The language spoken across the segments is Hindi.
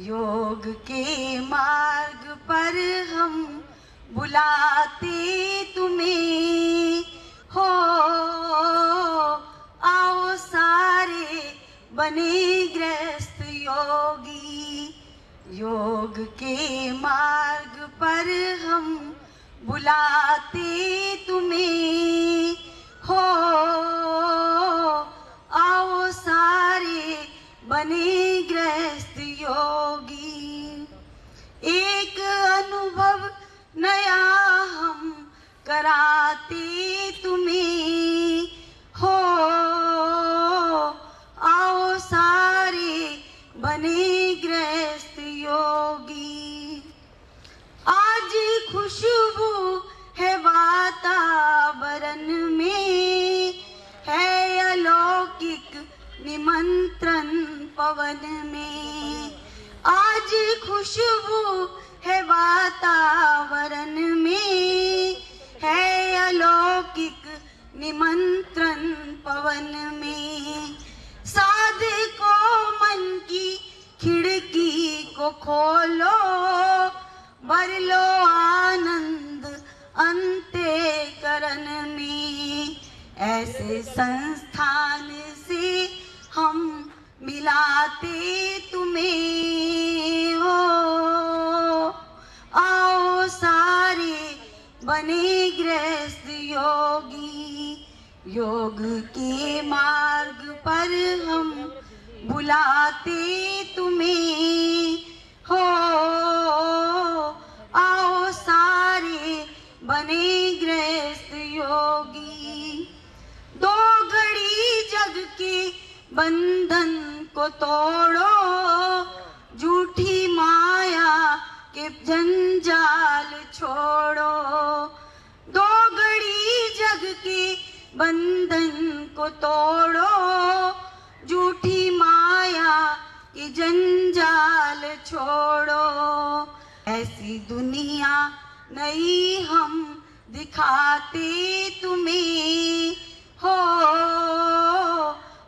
योग के मार्ग पर हम बुलाते तुम्हें हो, आओ सारे बने गृहस्थ योगी। योग के मार्ग पर हम बुलाते तुम्हें हो, आओ सारे बने गृहस्थ योगी। एक अनुभव नया हम कराते तुम्हें हो, आओ सारे बने गृहस्थ योगी। आज खुशबू है वातावरण में, है अलौकिक निमंत्रण पवन में। आज खुशबू है वातावरण में, है अलौकिक निमंत्रण पवन में। साधकों मन की खिड़की को खोलो, भर लो आनंद अंतःकरण में। ऐसे संस्थान से हम मिलाते तुम्हें हो, आओ सारे बने गृहस्थ योगी। योग के मार्ग पर हम बुलाते तुम्हें हो, आओ सारे बने गृहस्थ योगी। दो घड़ी जग के बंधन को तोड़ो, झूठी माया के जंजाल छोड़ो। दो घड़ी जग के बंधन को तोड़ो, झूठी माया के जंजाल छोड़ो। ऐसी दुनिया नई हम दिखाते तुम्हें हो,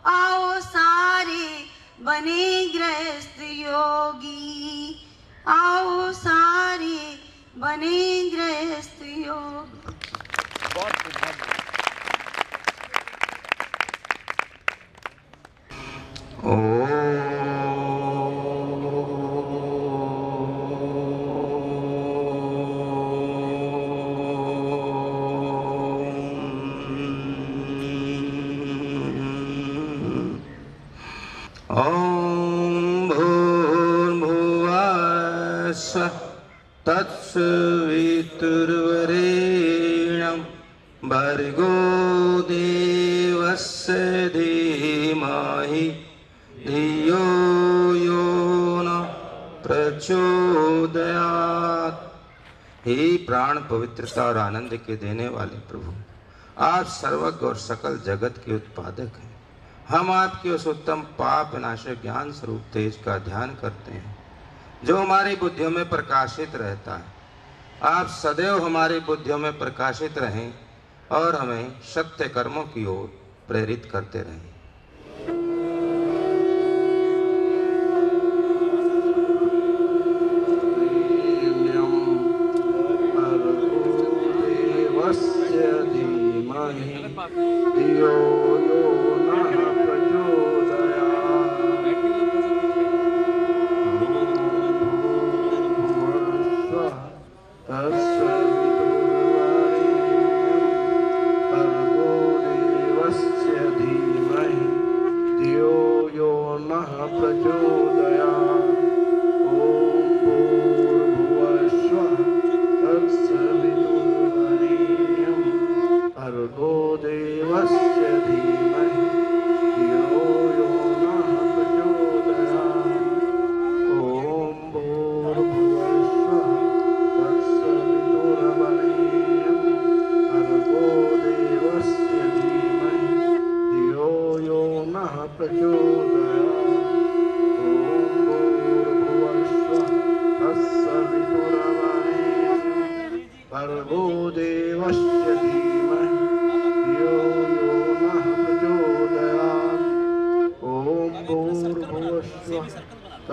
आओ सारे बने गृहस्थ योगी। आओ सारे बने गृहस्थ योगी। तत्सवितुर्वरेण्यं भर्गो देवस्य धीमहि धियो यो न प्रचोदयात्। हे प्राण पवित्रता और आनंद के देने वाले प्रभु, आप सर्वज्ञ और सकल जगत के उत्पादक हैं। हम आपके उस उत्तम पाप नाशक ज्ञान स्वरूप तेज का ध्यान करते हैं जो हमारी बुद्धियों में प्रकाशित रहता है। आप सदैव हमारी बुद्धियों में प्रकाशित रहें और हमें सत्य कर्मों की ओर प्रेरित करते रहें।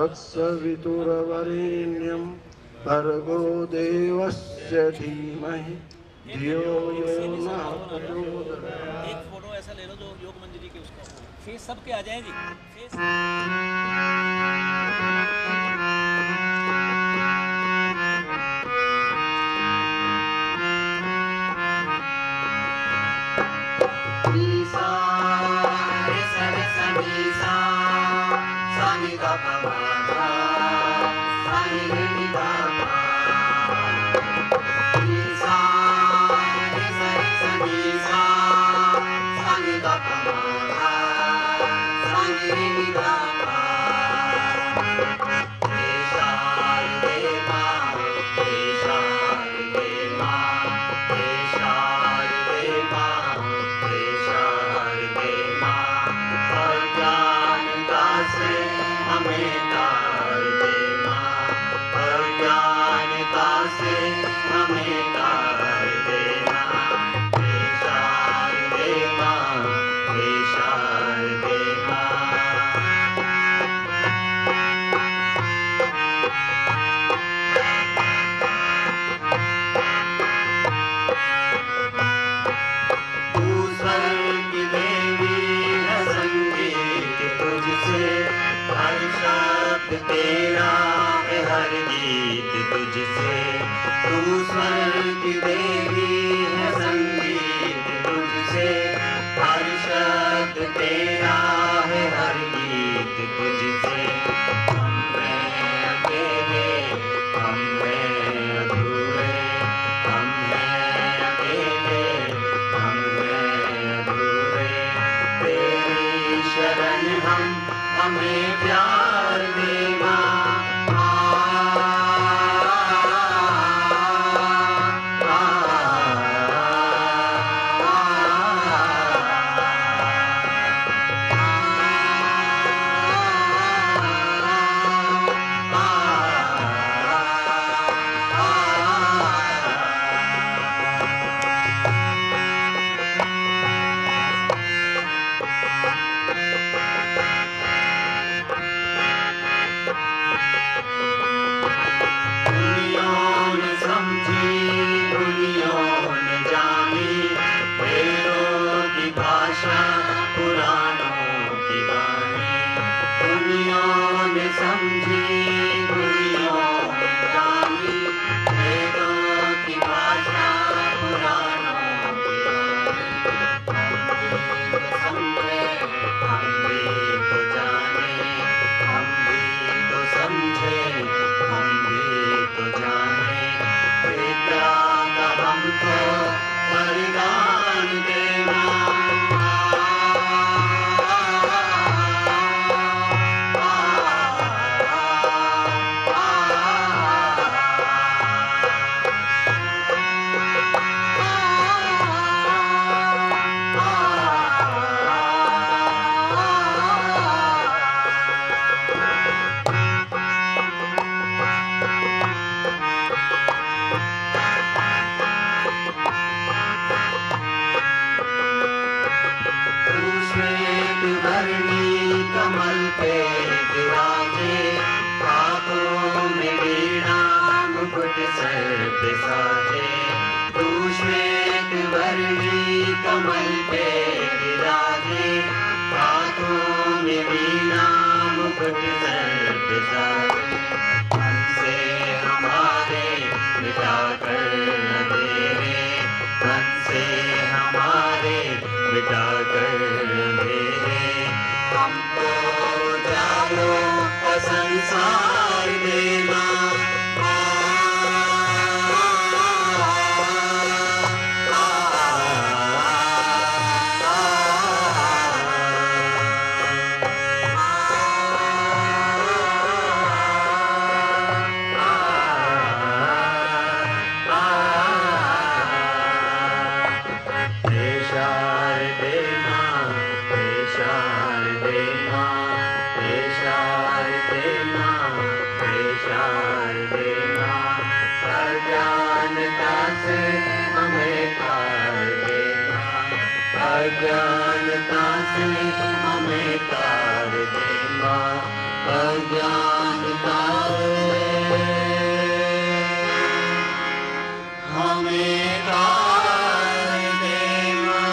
तत्सवितुर्वरेण्यं भर्गो देवस्य धीमहि धियो यो न प्रचोदयात्। एक फोटो ऐसा ले लो जो योग मंजरी के उसका फेस सबके आ जाए जी। फेस तेरा है हर गीत तुझसे, तू स्वर्ग की देवी है संगीत तुझसे, हर शब्द तेरा है हर गीत तुझसे। हम में अकेले, हम में अधूरे, हम में अकेले, हम में अधूरे, तेरी शरण हम हमें प्यार देना। अज्ञानता से हमें तार देना, अज्ञानता हमें तार दे माँ।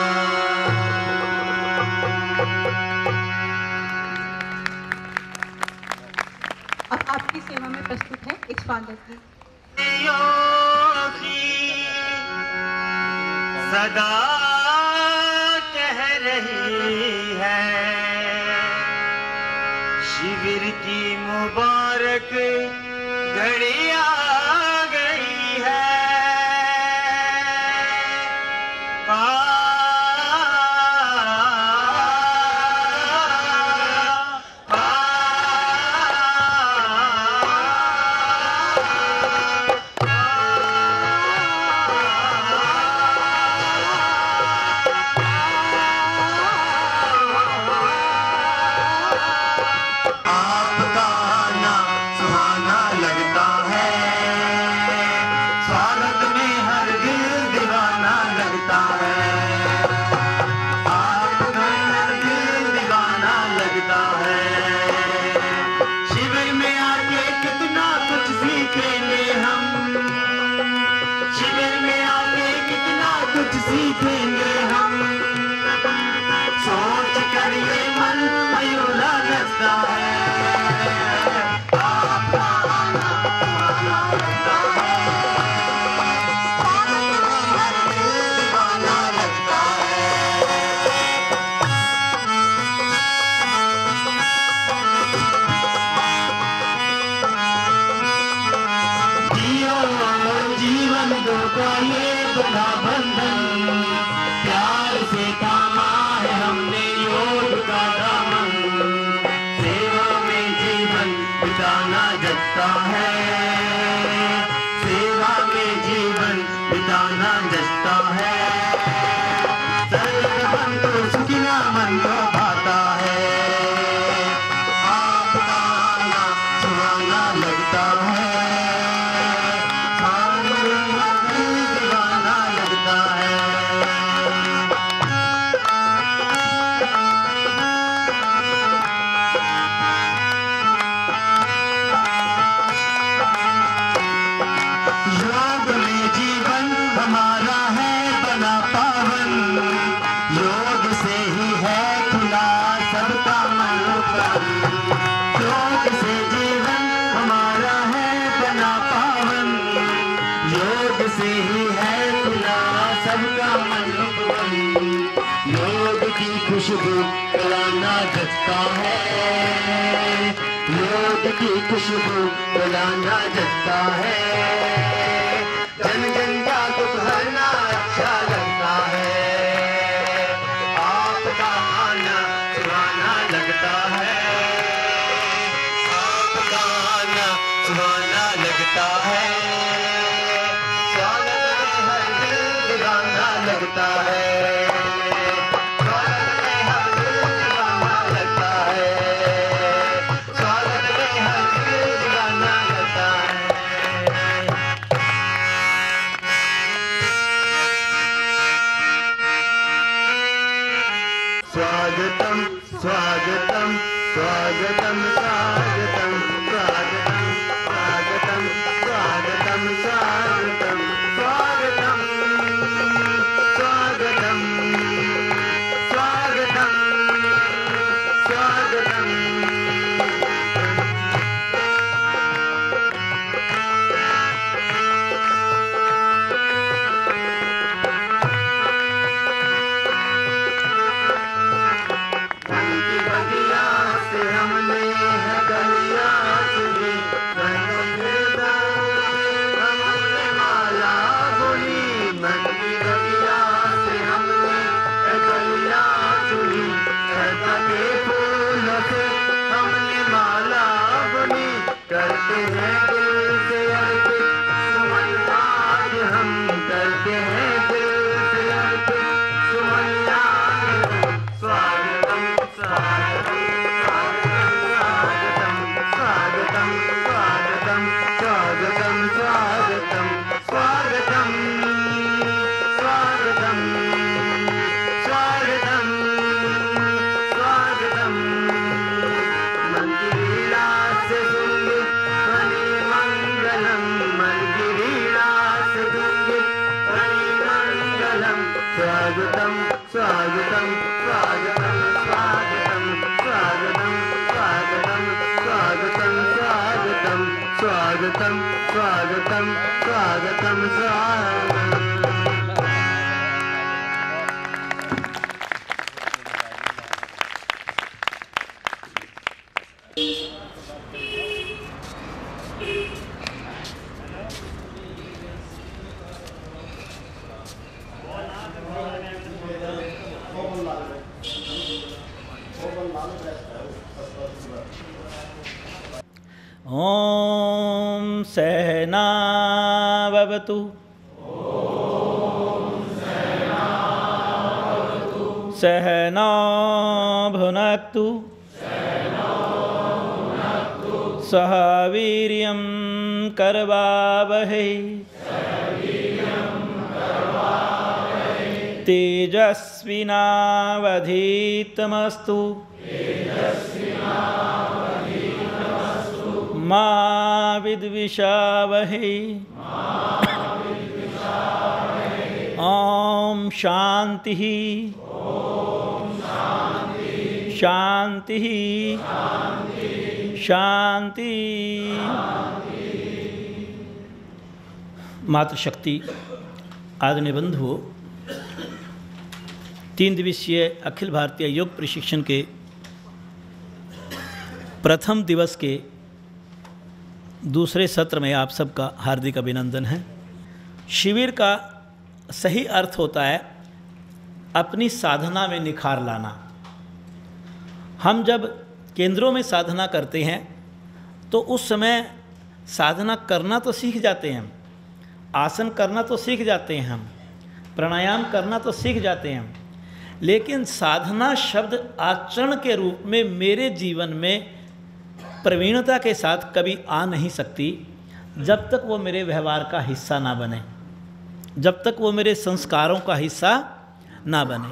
अब आपकी सेवा में प्रस्तुत है एक स्वागत गीत। सदा कह रही है शिविर की मुबारक घड़ी आ गई है। सीखेंगे हम सोच कर ये मन मयूरा लगता है। आपका आना सुहाना लगता है। हर दिल दीवाना लगता है। जियो जीवन दो का ये बड़ा बंधन प्यार से थामा है हमने योग का दामन। सेवा में जीवन बिताना जचता है। सेवा में जीवन बिताना जचता है। सरल मन तो सुखिना मन को भाता है। आपका आना सुहाना लगता है। दीवाना लगता है। योग में जीवन हमारा है बना पावन। योग से ही है खुला सबका मन। योग से जीवन हमारा है बना पावन। योग से ही है खुला सबका मन। योग की खुशबू फैलाना जचता है। योग की खुशबू फैलाना जचता है। जन जन का दुख हरना अच्छा लगता है। आपका आना सुहाना लगता है। आपका आना सुहाना लगता है। स्वागत में हर दिल दीवाना लगता है। स्वागत में हर दिल दीवाना लगता है। स्वागत में हर दिल दीवाना लगता है। स्वागतम स्वागतम स्वागतम स्वागतम स्वागतम स्वागतम स्वागतम स्वागतम स्वागतम स्वागतम स्वागतम स्वागतम। से हमने है गलिया सुनी हमने माला बोली। मन की गलिया से हमने है गलिया सुनी। के फूलों से हमने माला बोली। करते हैं दिल से अर्पित सुमन आज हम। करते हैं दिल से अर्पित सुमन आज हम। स्वागतम स्वागतम स्वागतम स्वागतम स्वागतम स्वागतम स्वागतम स्वागतम स्वागतम स्वागतम स्वागतम। मन की लीला स्वागतम स्वागतम स्वागतम स्वागतम। ॐ सहनावतु सहनौ भुनक्तु सह वीर्यं करवावहै तेजस्विनावधीतमस्तु मा विद्विषावहै। ॐ शांति शांति शांति। मातृशक्ति आदरणीय बंधुओं, 3 दिवसीय अखिल भारतीय योग प्रशिक्षण के प्रथम दिवस के दूसरे सत्र में आप सबका हार्दिक अभिनंदन है। शिविर का सही अर्थ होता है अपनी साधना में निखार लाना। हम जब केंद्रों में साधना करते हैं तो उस समय साधना करना तो सीख जाते हैं हम, आसन करना तो सीख जाते हैं हम, प्राणायाम करना तो सीख जाते हैं हम, लेकिन साधना शब्द आचरण के रूप में मेरे जीवन में प्रवीणता के साथ कभी आ नहीं सकती जब तक वो मेरे व्यवहार का हिस्सा ना बने, जब तक वो मेरे संस्कारों का हिस्सा ना बने।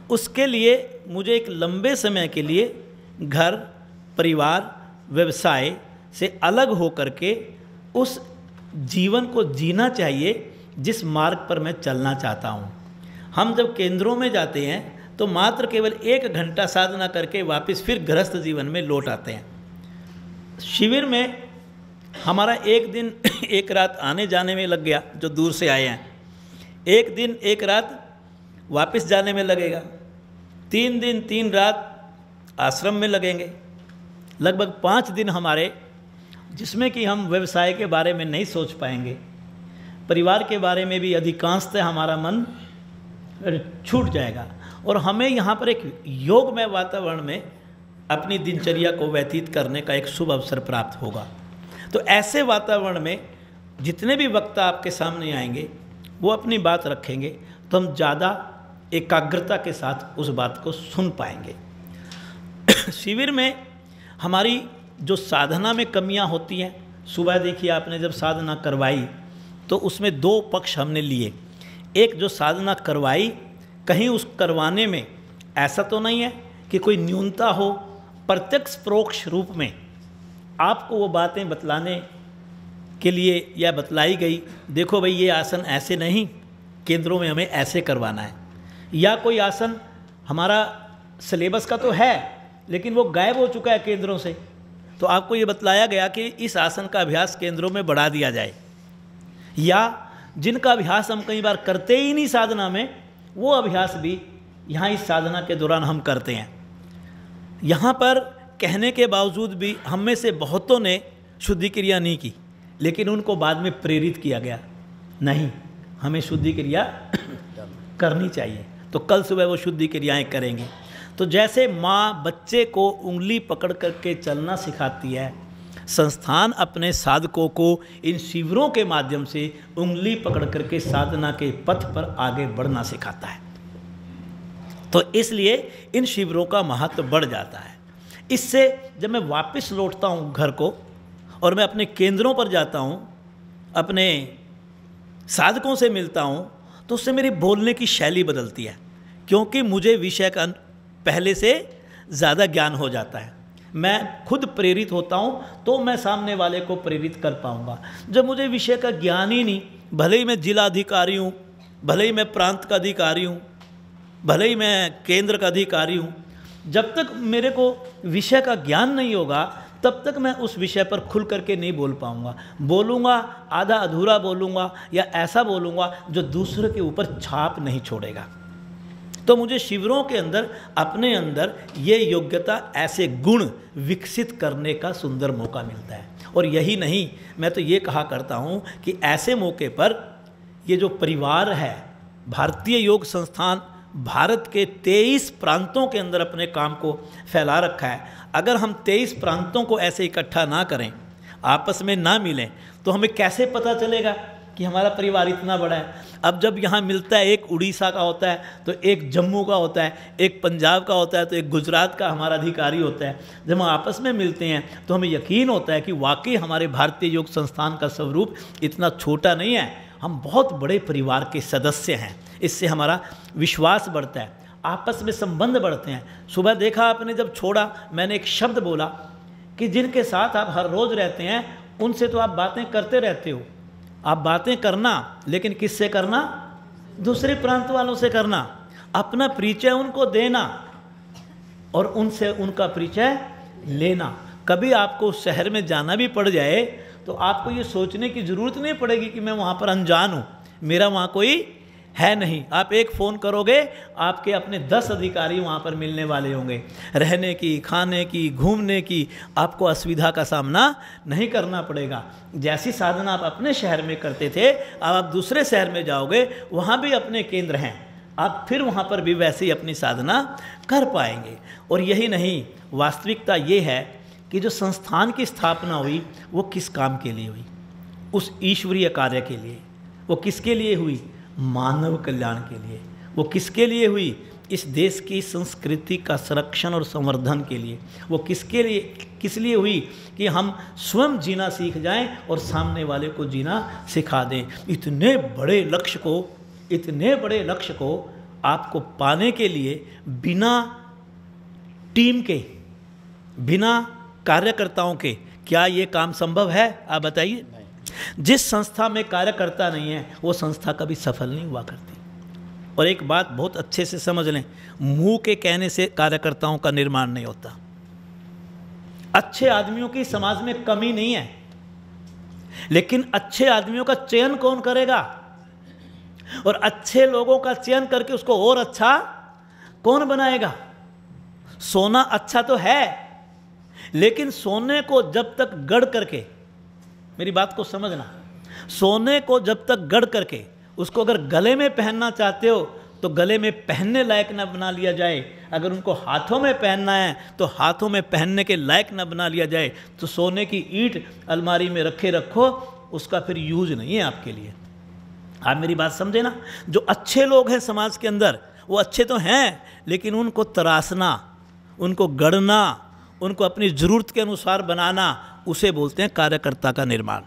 उसके लिए मुझे एक लंबे समय के लिए घर, परिवार, व्यवसाय से अलग हो करके उस जीवन को जीना चाहिए जिस मार्ग पर मैं चलना चाहता हूँ। हम जब केंद्रों में जाते हैं तो मात्र केवल 1 घंटा साधना करके वापस फिर गृहस्थ जीवन में लौट आते हैं। शिविर में हमारा 1 दिन 1 रात आने जाने में लग गया, जो दूर से आए हैं। 1 दिन 1 रात वापस जाने में लगेगा। 3 दिन 3 रात आश्रम में लगेंगे। लगभग 5 दिन हमारे, जिसमें कि हम व्यवसाय के बारे में नहीं सोच पाएंगे, परिवार के बारे में भी अधिकांशतः हमारा मन छूट जाएगा और हमें यहाँ पर एक योगमय वातावरण में अपनी दिनचर्या को व्यतीत करने का एक शुभ अवसर प्राप्त होगा। तो ऐसे वातावरण में जितने भी वक्ता आपके सामने आएंगे वो अपनी बात रखेंगे तो हम ज़्यादा एकाग्रता के साथ उस बात को सुन पाएंगे। शिविर में हमारी जो साधना में कमियां होती हैं, सुबह देखिए आपने जब साधना करवाई तो उसमें 2 पक्ष हमने लिए। एक जो साधना करवाई, कहीं उस करवाने में ऐसा तो नहीं है कि कोई न्यूनता हो, प्रत्यक्ष परोक्ष रूप में आपको वो बातें बतलाने के लिए या बतलाई गई, देखो भाई ये आसन ऐसे नहीं, केंद्रों में हमें ऐसे करवाना है। या कोई आसन हमारा सिलेबस का तो है लेकिन वो गायब हो चुका है केंद्रों से, तो आपको ये बतलाया गया कि इस आसन का अभ्यास केंद्रों में बढ़ा दिया जाए। या जिनका अभ्यास हम कई बार करते ही नहीं साधना में, वो अभ्यास भी यहाँ इस साधना के दौरान हम करते हैं। यहाँ पर कहने के बावजूद भी हम में से बहुतों ने शुद्धि क्रिया नहीं की, लेकिन उनको बाद में प्रेरित किया गया, नहीं हमें शुद्धि क्रिया करनी चाहिए। तो कल सुबह वो शुद्धि क्रियाएँ करेंगे। तो जैसे माँ बच्चे को उंगली पकड़ करके चलना सिखाती है, संस्थान अपने साधकों को इन शिविरों के माध्यम से उंगली पकड़ करके साधना के पथ पर आगे बढ़ना सिखाता है। तो इसलिए इन शिविरों का महत्व बढ़ जाता है। इससे जब मैं वापस लौटता हूँ घर को और मैं अपने केंद्रों पर जाता हूँ, अपने साधकों से मिलता हूँ, तो उससे मेरी बोलने की शैली बदलती है, क्योंकि मुझे विषय का पहले से ज़्यादा ज्ञान हो जाता है। मैं खुद प्रेरित होता हूँ तो मैं सामने वाले को प्रेरित कर पाऊँगा। जब मुझे विषय का ज्ञान ही नहीं, भले ही मैं जिला अधिकारी हूँ, भले ही मैं प्रांत का अधिकारी हूँ, भले ही मैं केंद्र का अधिकारी हूँ, जब तक मेरे को विषय का ज्ञान नहीं होगा तब तक मैं उस विषय पर खुल करके नहीं बोल पाऊंगा। बोलूँगा आधा अधूरा बोलूँगा या ऐसा बोलूँगा जो दूसरे के ऊपर छाप नहीं छोड़ेगा। तो मुझे शिविरों के अंदर अपने अंदर ये योग्यता, ऐसे गुण विकसित करने का सुंदर मौका मिलता है। और यही नहीं, मैं तो ये कहा करता हूँ कि ऐसे मौके पर ये जो परिवार है, भारतीय योग संस्थान भारत के 23 प्रांतों के अंदर अपने काम को फैला रखा है। अगर हम 23 प्रांतों को ऐसे इकट्ठा ना करें, आपस में ना मिलें, तो हमें कैसे पता चलेगा कि हमारा परिवार इतना बड़ा है। अब जब यहाँ मिलता है, एक उड़ीसा का होता है तो एक जम्मू का होता है, एक पंजाब का होता है तो एक गुजरात का हमारा अधिकारी होता है। जब हम आपस में मिलते हैं तो हमें यकीन होता है कि वाकई हमारे भारतीय योग संस्थान का स्वरूप इतना छोटा नहीं है, हम बहुत बड़े परिवार के सदस्य हैं। इससे हमारा विश्वास बढ़ता है, आपस में संबंध बढ़ते हैं। सुबह देखा आपने जब छोड़ा, मैंने एक शब्द बोला कि जिनके साथ आप हर रोज़ रहते हैं उनसे तो आप बातें करते रहते हो। आप बातें करना, लेकिन किससे करना? दूसरे प्रांत वालों से करना। अपना परिचय उनको देना और उनसे उनका परिचय लेना। कभी आपको उस शहर में जाना भी पड़ जाए तो आपको ये सोचने की ज़रूरत नहीं पड़ेगी कि मैं वहाँ पर अनजान हूँ, मेरा वहाँ कोई है नहीं। आप एक फ़ोन करोगे, आपके अपने 10 अधिकारी वहाँ पर मिलने वाले होंगे। रहने की, खाने की, घूमने की आपको असुविधा का सामना नहीं करना पड़ेगा। जैसी साधना आप अपने शहर में करते थे, अब आप दूसरे शहर में जाओगे, वहाँ भी अपने केंद्र हैं, आप फिर वहाँ पर भी वैसे ही अपनी साधना कर पाएंगे। और यही नहीं, वास्तविकता ये है कि जो संस्थान की स्थापना हुई वो किस काम के लिए हुई? उस ईश्वरीय कार्य के लिए। वो किसके लिए हुई? मानव कल्याण के लिए। वो किसके लिए हुई? इस देश की संस्कृति का संरक्षण और संवर्धन के लिए। वो किस लिए हुई? कि हम स्वयं जीना सीख जाएं और सामने वाले को जीना सिखा दें। इतने बड़े लक्ष्य को आपको पाने के लिए बिना टीम के, बिना कार्यकर्ताओं के क्या ये काम संभव है? आप बताइए। जिस संस्था में कार्यकर्ता नहीं है वो संस्था कभी सफल नहीं हुआ करती। और एक बात बहुत अच्छे से समझ लें, मुंह के कहने से कार्यकर्ताओं का निर्माण नहीं होता। अच्छे आदमियों की समाज में कमी नहीं है, लेकिन अच्छे आदमियों का चयन कौन करेगा? और अच्छे लोगों का चयन करके उसको और अच्छा कौन बनाएगा? सोना अच्छा तो है, लेकिन सोने को जब तक गढ़ करके, मेरी बात को समझना, सोने को जब तक गढ़ करके उसको अगर गले में पहनना चाहते हो तो गले में पहनने लायक ना बना लिया जाए, अगर उनको हाथों में पहनना है तो हाथों में पहनने के लायक ना बना लिया जाए, तो सोने की ईंट अलमारी में रखो, उसका फिर यूज नहीं है आपके लिए। आप मेरी बात समझे ना। जो अच्छे लोग हैं समाज के अंदर, वो अच्छे तो हैं, लेकिन उनको तराशना, उनको गढ़ना, उनको अपनी ज़रूरत के अनुसार बनाना, उसे बोलते हैं कार्यकर्ता का निर्माण।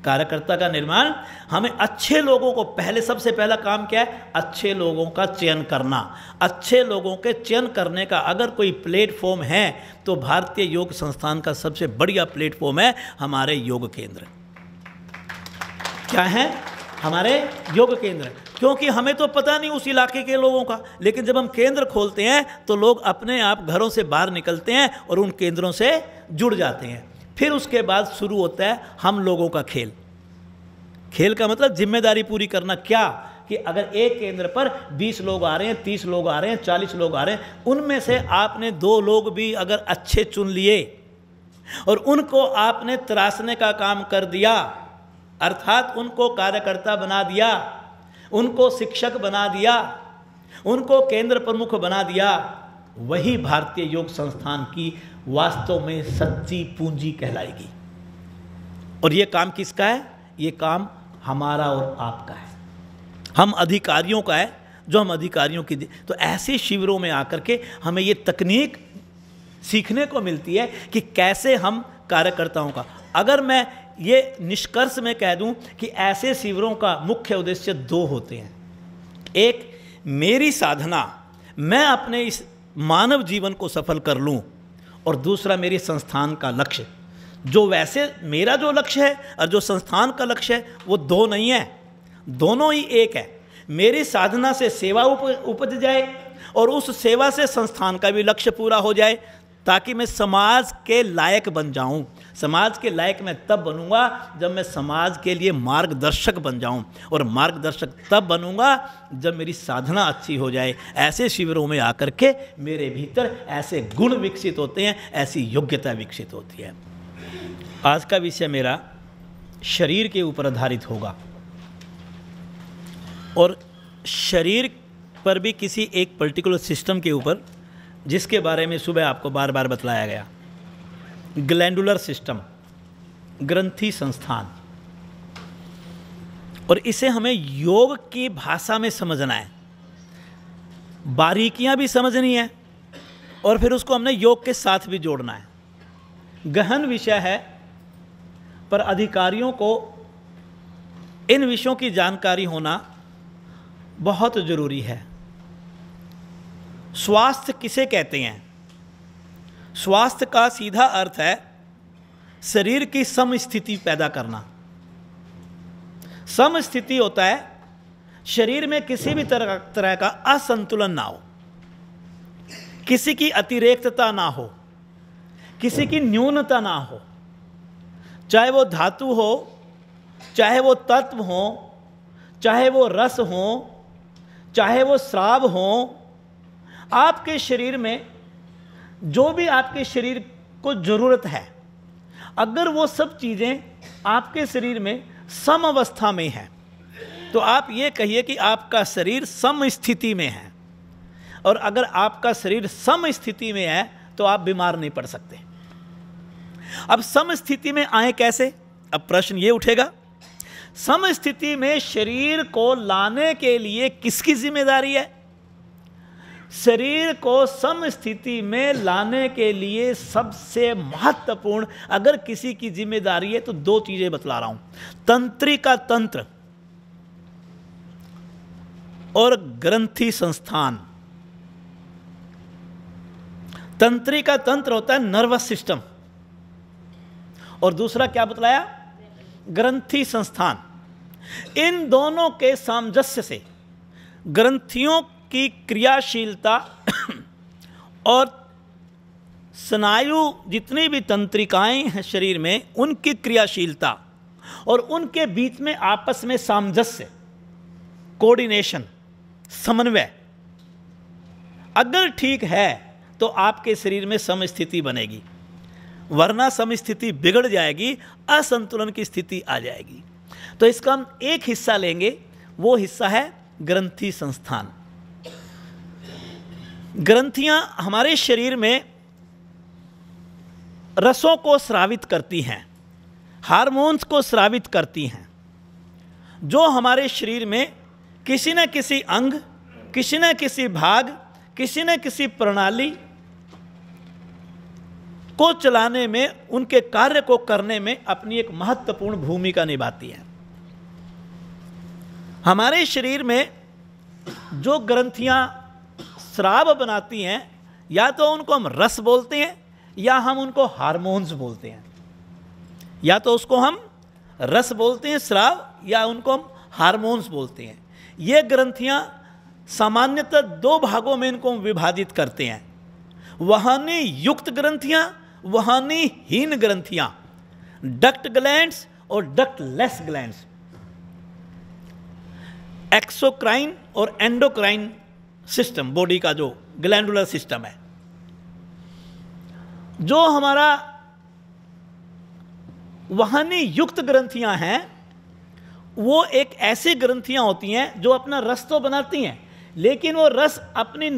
कार्यकर्ता का निर्माण, हमें अच्छे लोगों को, पहले सबसे पहला काम क्या है? अच्छे लोगों का चयन करना। अच्छे लोगों के चयन करने का अगर कोई प्लेटफॉर्म है तो भारतीय योग संस्थान का सबसे बढ़िया प्लेटफॉर्म है हमारे योग केंद्र। क्या है? हमारे योग केंद्र। क्योंकि हमें तो पता नहीं उस इलाके के लोगों का, लेकिन जब हम केंद्र खोलते हैं तो लोग अपने आप घरों से बाहर निकलते हैं और उन केंद्रों से जुड़ जाते हैं। फिर उसके बाद शुरू होता है हम लोगों का खेल। खेल का मतलब जिम्मेदारी पूरी करना। क्या? कि अगर एक केंद्र पर 20 लोग आ रहे हैं, 30 लोग आ रहे हैं, 40 लोग आ रहे हैं, उनमें से आपने 2 लोग भी अगर अच्छे चुन लिए और उनको आपने तराशने का काम कर दिया, अर्थात उनको कार्यकर्ता बना दिया, उनको शिक्षक बना दिया, उनको केंद्र प्रमुख बना दिया, वही भारतीय योग संस्थान की वास्तव में सच्ची पूंजी कहलाएगी। और ये काम किसका है? ये काम हमारा और आपका है, हम अधिकारियों का है, जो हम अधिकारियों की। तो ऐसे शिविरों में आकर के हमें ये तकनीक सीखने को मिलती है कि कैसे हम कार्यकर्ताओं का, अगर मैं ये निष्कर्ष में कह दूं कि ऐसे शिविरों का मुख्य उद्देश्य 2 होते हैं। एक, मेरी साधना, मैं अपने इस मानव जीवन को सफल कर लूं, और दूसरा मेरे संस्थान का लक्ष्य। जो वैसे मेरा जो लक्ष्य है और जो संस्थान का लक्ष्य है वो 2 नहीं है, दोनों ही एक है। मेरी साधना से सेवा उपज जाए और उस सेवा से संस्थान का भी लक्ष्य पूरा हो जाए, ताकि मैं समाज के लायक बन जाऊं। समाज के लायक मैं तब बनूंगा जब मैं समाज के लिए मार्गदर्शक बन जाऊं, और मार्गदर्शक तब बनूंगा जब मेरी साधना अच्छी हो जाए। ऐसे शिविरों में आकर के मेरे भीतर ऐसे गुण विकसित होते हैं, ऐसी योग्यता विकसित होती है। आज का विषय मेरा शरीर के ऊपर आधारित होगा, और शरीर पर भी किसी एक पर्टिकुलर सिस्टम के ऊपर, जिसके बारे में सुबह आपको बार बार बतलाया गया, ग्लैंडुलर सिस्टम, ग्रंथि संस्थान। और इसे हमें योग की भाषा में समझना है, बारीकियां भी समझनी है, और फिर उसको हमने योग के साथ भी जोड़ना है। गहन विषय है, पर अधिकारियों को इन विषयों की जानकारी होना बहुत जरूरी है। स्वास्थ्य किसे कहते हैं? स्वास्थ्य का सीधा अर्थ है शरीर की समस्थिति पैदा करना। समस्थिति होता है शरीर में किसी भी तरह का असंतुलन ना हो, किसी की अतिरेकता ना हो, किसी की न्यूनता ना हो, चाहे वो धातु हो, चाहे वो तत्व हो, चाहे वो रस हो, चाहे वो श्राव हो। आपके शरीर में जो भी आपके शरीर को ज़रूरत है, अगर वो सब चीज़ें आपके शरीर में सम अवस्था में है, तो आप ये कहिए कि आपका शरीर सम स्थिति में है। और अगर आपका शरीर सम स्थिति में है तो आप बीमार नहीं पड़ सकते। अब सम स्थिति में आए कैसे? अब प्रश्न ये उठेगा, सम स्थिति में शरीर को लाने के लिए किसकी जिम्मेदारी है? शरीर को सम स्थिति में लाने के लिए सबसे महत्वपूर्ण अगर किसी की जिम्मेदारी है तो दो चीजें बतला रहा हूं, तंत्रिका तंत्र और ग्रंथि संस्थान। तंत्रिका तंत्र होता है नर्वस सिस्टम, और दूसरा क्या बतलाया? ग्रंथि संस्थान। इन दोनों के सामंजस्य से ग्रंथियों की क्रियाशीलता और स्नायु, जितनी भी तंत्रिकाएं हैं शरीर में, उनकी क्रियाशीलता और उनके बीच में आपस में सामंजस्य, कोऑर्डिनेशन, समन्वय अगर ठीक है तो आपके शरीर में समस्थिति बनेगी, वरना समस्थिति बिगड़ जाएगी, असंतुलन की स्थिति आ जाएगी। तो इसका हम एक हिस्सा लेंगे, वो हिस्सा है ग्रंथि संस्थान। ग्रंथियां हमारे शरीर में रसों को स्रावित करती हैं, हार्मोन्स को स्रावित करती हैं, जो हमारे शरीर में किसी न किसी अंग, किसी न किसी भाग, किसी न किसी प्रणाली को चलाने में, उनके कार्य को करने में अपनी एक महत्वपूर्ण भूमिका निभाती है। हमारे शरीर में जो ग्रंथियां स्राव बनाती हैं, या तो उनको हम रस बोलते हैं या हम उनको हार्मोन्स बोलते हैं। या तो उसको हम रस बोलते हैं स्राव, या उनको हम हार्मोन्स बोलते हैं। ये ग्रंथियां सामान्यतः दो भागों में इनको हम विभाजित करते हैं, वहानी युक्त ग्रंथियां, वहानी हीन ग्रंथियां, डक्ट ग्लैंड्स और डक्ट लेस ग्लैंड्स, एक्सोक्राइन और एंडोक्राइन सिस्टम, बॉडी का जो ग्लैंडुलर सिस्टम है। जो हमारा वहानी युक्त ग्रंथियां हैं, वो एक ऐसी ग्रंथियां होती हैं जो अपना रस तो बनाती हैं, लेकिन वो रस अपनी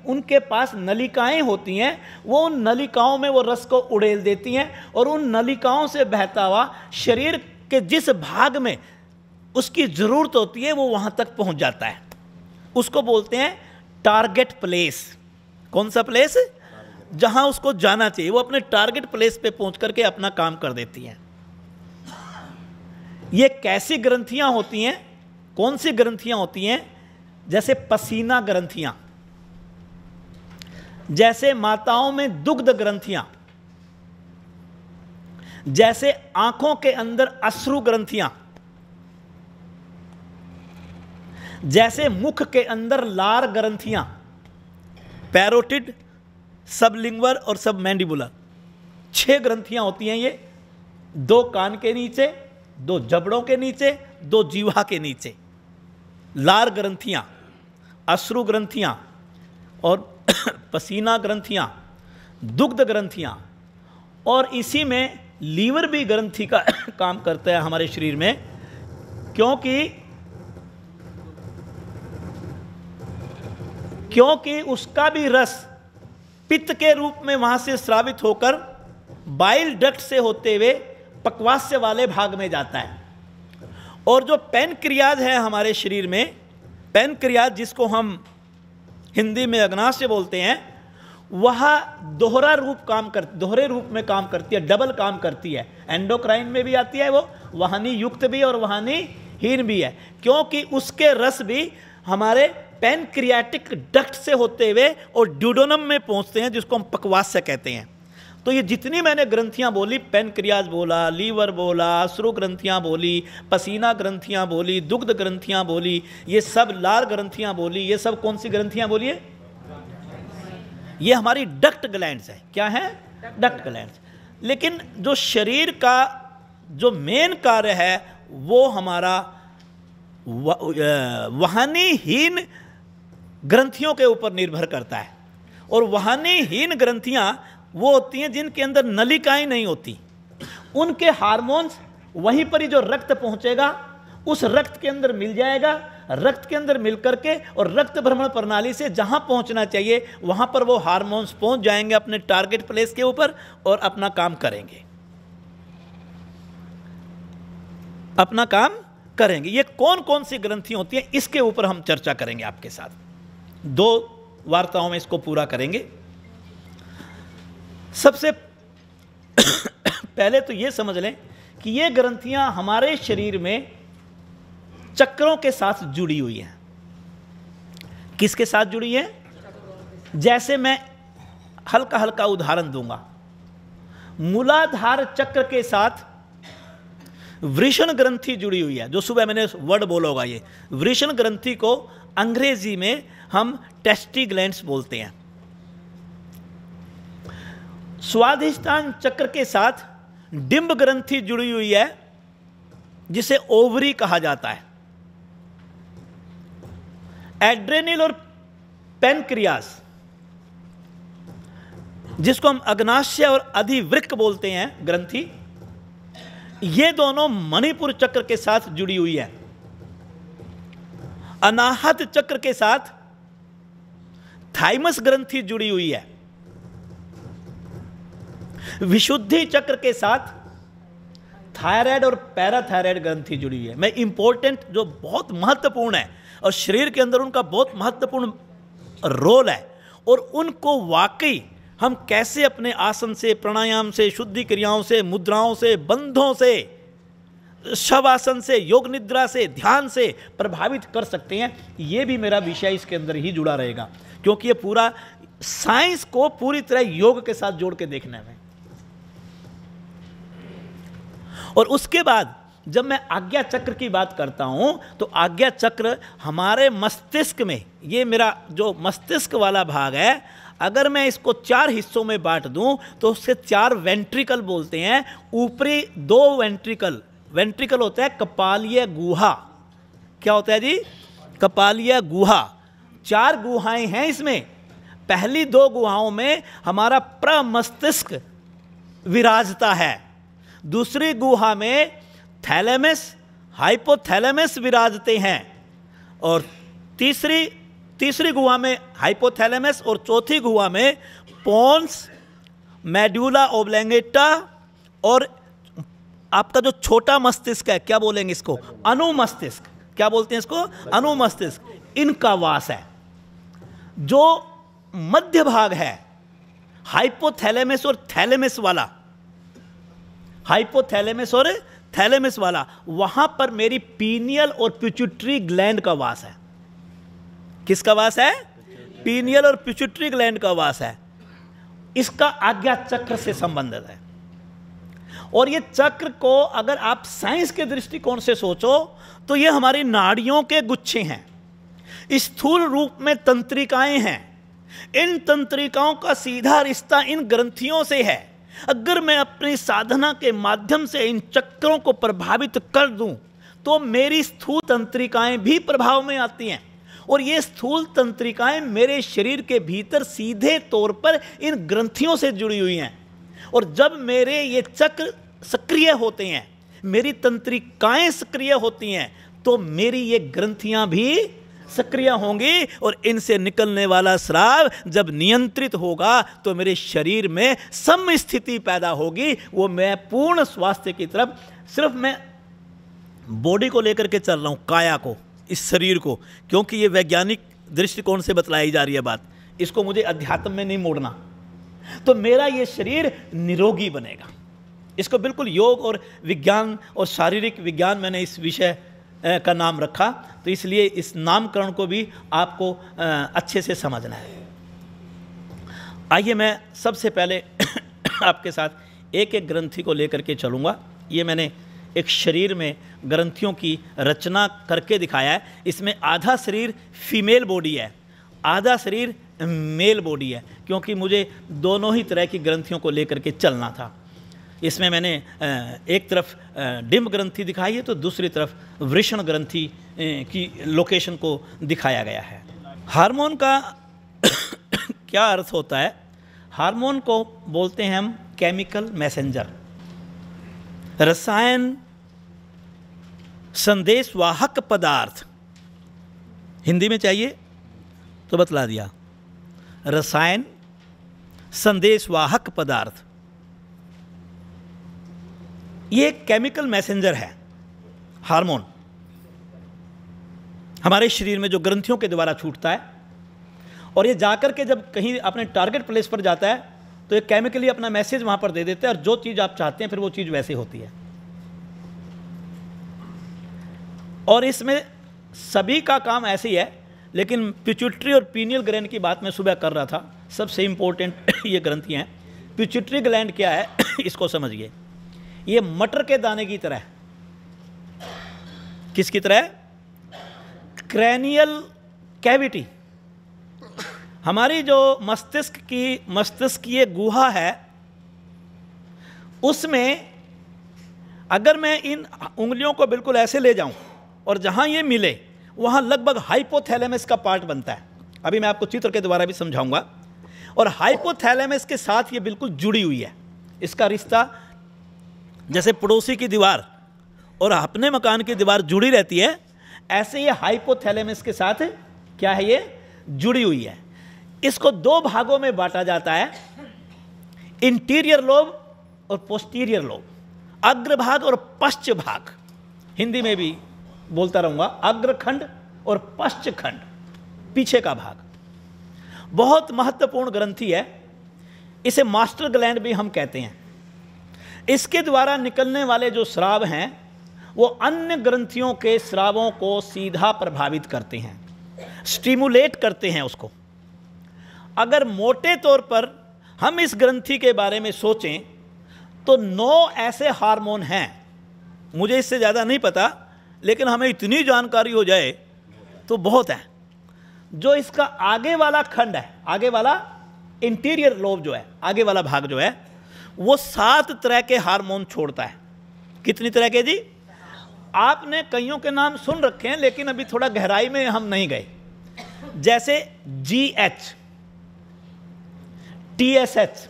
उनके पास नलिकाएं होती हैं, वो उन नलिकाओं में वो रस को उड़ेल देती हैं, और उन नलिकाओं से बहता हुआ शरीर के जिस भाग में उसकी ज़रूरत होती है वो वहाँ तक पहुँच जाता है। उसको बोलते हैं टारगेट प्लेस। कौन सा प्लेस? जहाँ उसको जाना चाहिए, वो अपने टारगेट प्लेस पे पहुँच करके अपना काम कर देती हैं। ये कैसी ग्रंथियाँ होती हैं? कौन सी ग्रंथियाँ होती हैं? जैसे पसीना ग्रंथियाँ, जैसे माताओं में दुग्ध ग्रंथियाँ, जैसे आंखों के अंदर अश्रु ग्रंथियाँ, जैसे मुख के अंदर लार ग्रंथियां, पैरोटिड, सबलिंगुअल और सब मैंडिबुलर, 6 ग्रंथियां होती हैं ये, 2 कान के नीचे, 2 जबड़ों के नीचे, 2 जीवा के नीचे, लार ग्रंथियां, अश्रु ग्रंथियां और पसीना ग्रंथियां, दुग्ध ग्रंथियां, और इसी में लीवर भी ग्रंथि का काम करता है हमारे शरीर में, क्योंकि उसका भी रस पित्त के रूप में वहां से स्रावित होकर बाइल डक्ट से होते हुए पक्वास्य वाले भाग में जाता है। और जो पैनक्रियाज है हमारे शरीर में, पैनक्रियाज जिसको हम हिंदी में अग्नाशय बोलते हैं, वह दोहरे रूप में काम करती है, डबल काम करती है। एंडोक्राइन में भी आती है वो, वाहिनी युक्त भी और वाहिनी हीन भी है, क्योंकि उसके रस भी हमारे पैनक्रियाटिक डक्ट से होते हुए और ड्यूडेनम में पहुंचते हैं, जिसको हम पक्वास्य कहते हैं। तो ये जितनी मैंने ग्रंथियां बोली, पैनक्रियाज बोला, लीवर बोला, अश्रु ग्रंथियां बोली, पसीना ग्रंथियां बोली, दुग्ध ग्रंथियां बोली, ये सब लार ग्रंथियां बोली, ये सब कौन सी ग्रंथियां बोली है? ये हमारी डक्ट ग्लैंड्स है। क्या है? Duct glands. लेकिन जो शरीर का जो मेन कार्य है वो हमारा वाहिनीहीन ग्रंथियों के ऊपर निर्भर करता है। और वाहिनीहीन ग्रंथियां वो होती हैं जिनके अंदर नलिकाएं नहीं होती। उनके हार्मोन्स वहीं पर ही जो रक्त पहुंचेगा उस रक्त के अंदर मिल जाएगा, रक्त के अंदर मिल करके और रक्त भ्रमण प्रणाली से जहां पहुंचना चाहिए वहां पर वो हार्मोन्स पहुंच जाएंगे अपने टारगेट प्लेस के ऊपर और अपना काम करेंगे, अपना काम करेंगे। ये कौन कौन सी ग्रंथियां होती हैं इसके ऊपर हम चर्चा करेंगे आपके साथ। 2 वार्ताओं में इसको पूरा करेंगे। सबसे पहले तो ये समझ लें कि ये ग्रंथियां हमारे शरीर में चक्रों के साथ जुड़ी हुई हैं। किसके साथ जुड़ी है? जैसे मैं हल्का हल्का उदाहरण दूंगा। मूलाधार चक्र के साथ वृषण ग्रंथि जुड़ी हुई है। जो सुबह मैंने वर्ड बोला होगा, ये वृषण ग्रंथि को अंग्रेजी में हम टेस्टी ग्लैंड्स बोलते हैं। स्वादिष्टान चक्र के साथ डिंब ग्रंथि जुड़ी हुई है जिसे ओवरी कहा जाता है। एड्रेनल और पैनक्रियास जिसको हम अग्नाशय और अधिवृक्क बोलते हैं ग्रंथि, ये दोनों मणिपुर चक्र के साथ जुड़ी हुई है। अनाहत चक्र के साथ थाइमस ग्रंथि जुड़ी हुई है। विशुद्धि चक्र के साथ थायराइड और पैराथायराइड ग्रंथि जुड़ी हुई है। मैं इंपॉर्टेंट जो बहुत महत्वपूर्ण है और शरीर के अंदर उनका बहुत महत्वपूर्ण रोल है, और उनको वाकई हम कैसे अपने आसन से, प्राणायाम से, शुद्धि क्रियाओं से, मुद्राओं से, बंधों से, शवासन से, योग निद्रा से, ध्यान से प्रभावित कर सकते हैं, ये भी मेरा विषय इसके अंदर ही जुड़ा रहेगा, क्योंकि ये पूरा साइंस को पूरी तरह योग के साथ जोड़ के देखने में। और उसके बाद जब मैं आज्ञा चक्र की बात करता हूं तो आज्ञा चक्र हमारे मस्तिष्क में, ये मेरा जो मस्तिष्क वाला भाग है, अगर मैं इसको 4 हिस्सों में बांट दूं तो उससे 4 वेंट्रिकल बोलते हैं। ऊपरी 2 वेंट्रिकल होता है कपालीय गुहा। क्या होता है जी? कपालीय गुहा। 4 गुहाएं हैं इसमें। पहली 2 गुहाओं में हमारा प्रमस्तिष्क विराजता है। दूसरी गुहा में थैलेमस, हाइपोथैलेमस विराजते हैं, और तीसरी गुहा में हाइपोथैलेमस, और चौथी गुहा में पोन्स, मेडुला ओब्लंगेटा, और आपका जो छोटा मस्तिष्क है, क्या बोलेंगे इसको? अनुमस्तिष्क। क्या बोलते हैं इसको? अनुमस्तिष्क। इनका वास है। जो मध्य भाग है हाइपोथैलेमस और थैलेमस वाला, हाइपोथैलेमस और थैलेमस वाला, वहां पर मेरी पीनियल और पिट्यूटरी ग्लैंड का वास है। किसका वास है? पीनियल और पिट्यूटरी ग्लैंड का वास है। इसका आज्ञा चक्र से संबंधित है। और ये चक्र को अगर आप साइंस के दृष्टिकोण से सोचो तो ये हमारी नाड़ियों के गुच्छे हैं। स्थूल रूप में तंत्रिकाएं हैं, इन तंत्रिकाओं का सीधा रिश्ता इन ग्रंथियों से है। अगर मैं अपनी साधना के माध्यम से इन चक्रों को प्रभावित कर दूं तो मेरी स्थूल तंत्रिकाएं भी प्रभाव में आती हैं, और ये स्थूल तंत्रिकाएं मेरे शरीर के भीतर सीधे तौर पर इन ग्रंथियों से जुड़ी हुई हैं। और जब मेरे ये चक्र सक्रिय होते हैं, मेरी तंत्रिकाएं सक्रिय होती हैं, तो मेरी ये ग्रंथियां भी सक्रिय होंगी, और इनसे निकलने वाला स्राव जब नियंत्रित होगा तो मेरे शरीर में सम स्थिति पैदा होगी। वो मैं पूर्ण स्वास्थ्य की तरफ, सिर्फ मैं बॉडी को लेकर के चल रहा हूँ, काया को, इस शरीर को, क्योंकि ये वैज्ञानिक दृष्टिकोण से बतलाई जा रही है बात, इसको मुझे अध्यात्म में नहीं मोड़ना, तो मेरा ये शरीर निरोगी बनेगा। इसको बिल्कुल योग और विज्ञान और शारीरिक विज्ञान मैंने इस विषय का नाम रखा, तो इसलिए इस नामकरण को भी आपको अच्छे से समझना है। आइए मैं सबसे पहले आपके साथ एक एक ग्रंथि को लेकर के चलूँगा। ये मैंने एक शरीर में ग्रंथियों की रचना करके दिखाया है। इसमें आधा शरीर फीमेल बॉडी है, आधा शरीर मेल बॉडी है, क्योंकि मुझे दोनों ही तरह की ग्रंथियों को लेकर के चलना था। इसमें मैंने एक तरफ डिम्ब ग्रंथि दिखाई है, तो दूसरी तरफ वृषण ग्रंथि की लोकेशन को दिखाया गया है। हार्मोन का क्या अर्थ होता है? हार्मोन को बोलते हैं हम केमिकल मैसेंजर, रसायन संदेशवाहक पदार्थ। हिंदी में चाहिए तो बतला दिया, रसायन संदेशवाहक पदार्थ, ये केमिकल मैसेंजर है। हार्मोन हमारे शरीर में जो ग्रंथियों के द्वारा छूटता है, और ये जाकर के जब कहीं अपने टारगेट प्लेस पर जाता है तो ये केमिकली अपना मैसेज वहां पर दे देते हैं, और जो चीज़ आप चाहते हैं फिर वो चीज़ वैसे होती है। और इसमें सभी का काम ऐसे ही है, लेकिन पिट्यूटरी और पीनियल ग्लैंड की बात मैं सुबह कर रहा था, सबसे इंपॉर्टेंट ये ग्रंथियाँ हैं। पिट्यूटरी ग्लैंड क्या है इसको समझिए। ये मटर के दाने की तरह, किसकी तरह? क्रैनियल कैविटी, हमारी जो मस्तिष्क की ये गुहा है, उसमें अगर मैं इन उंगलियों को बिल्कुल ऐसे ले जाऊं और जहां ये मिले वहां लगभग हाइपोथैलेमस का पार्ट बनता है। अभी मैं आपको चित्र के द्वारा भी समझाऊंगा। और हाइपोथैलेमस के साथ ये बिल्कुल जुड़ी हुई है। इसका रिश्ता जैसे पड़ोसी की दीवार और अपने मकान की दीवार जुड़ी रहती है, ऐसे ये हाइपोथैलेमस के साथ क्या है, ये जुड़ी हुई है। इसको दो भागों में बांटा जाता है, इंटीरियर लोब और पोस्टीरियर लोब, अग्रभाग और पश्च भाग। हिंदी में भी बोलता रहूंगा, अग्रखंड और पश्च खंड, पीछे का भाग। बहुत महत्वपूर्ण ग्रंथि है, इसे मास्टर ग्लैंड भी हम कहते हैं। इसके द्वारा निकलने वाले जो स्राव हैं वो अन्य ग्रंथियों के स्रावों को सीधा प्रभावित करते हैं, स्टिमुलेट करते हैं उसको। अगर मोटे तौर पर हम इस ग्रंथि के बारे में सोचें तो 9 ऐसे हार्मोन हैं, मुझे इससे ज़्यादा नहीं पता, लेकिन हमें इतनी जानकारी हो जाए तो बहुत है। जो इसका आगे वाला खंड है, आगे वाला इंटीरियर लोब जो है, आगे वाला भाग जो है, वो 7 तरह के हार्मोन छोड़ता है। कितनी तरह के जी? आपने कईयों के नाम सुन रखे हैं, लेकिन अभी थोड़ा गहराई में हम नहीं गए। जैसे GH, TSH,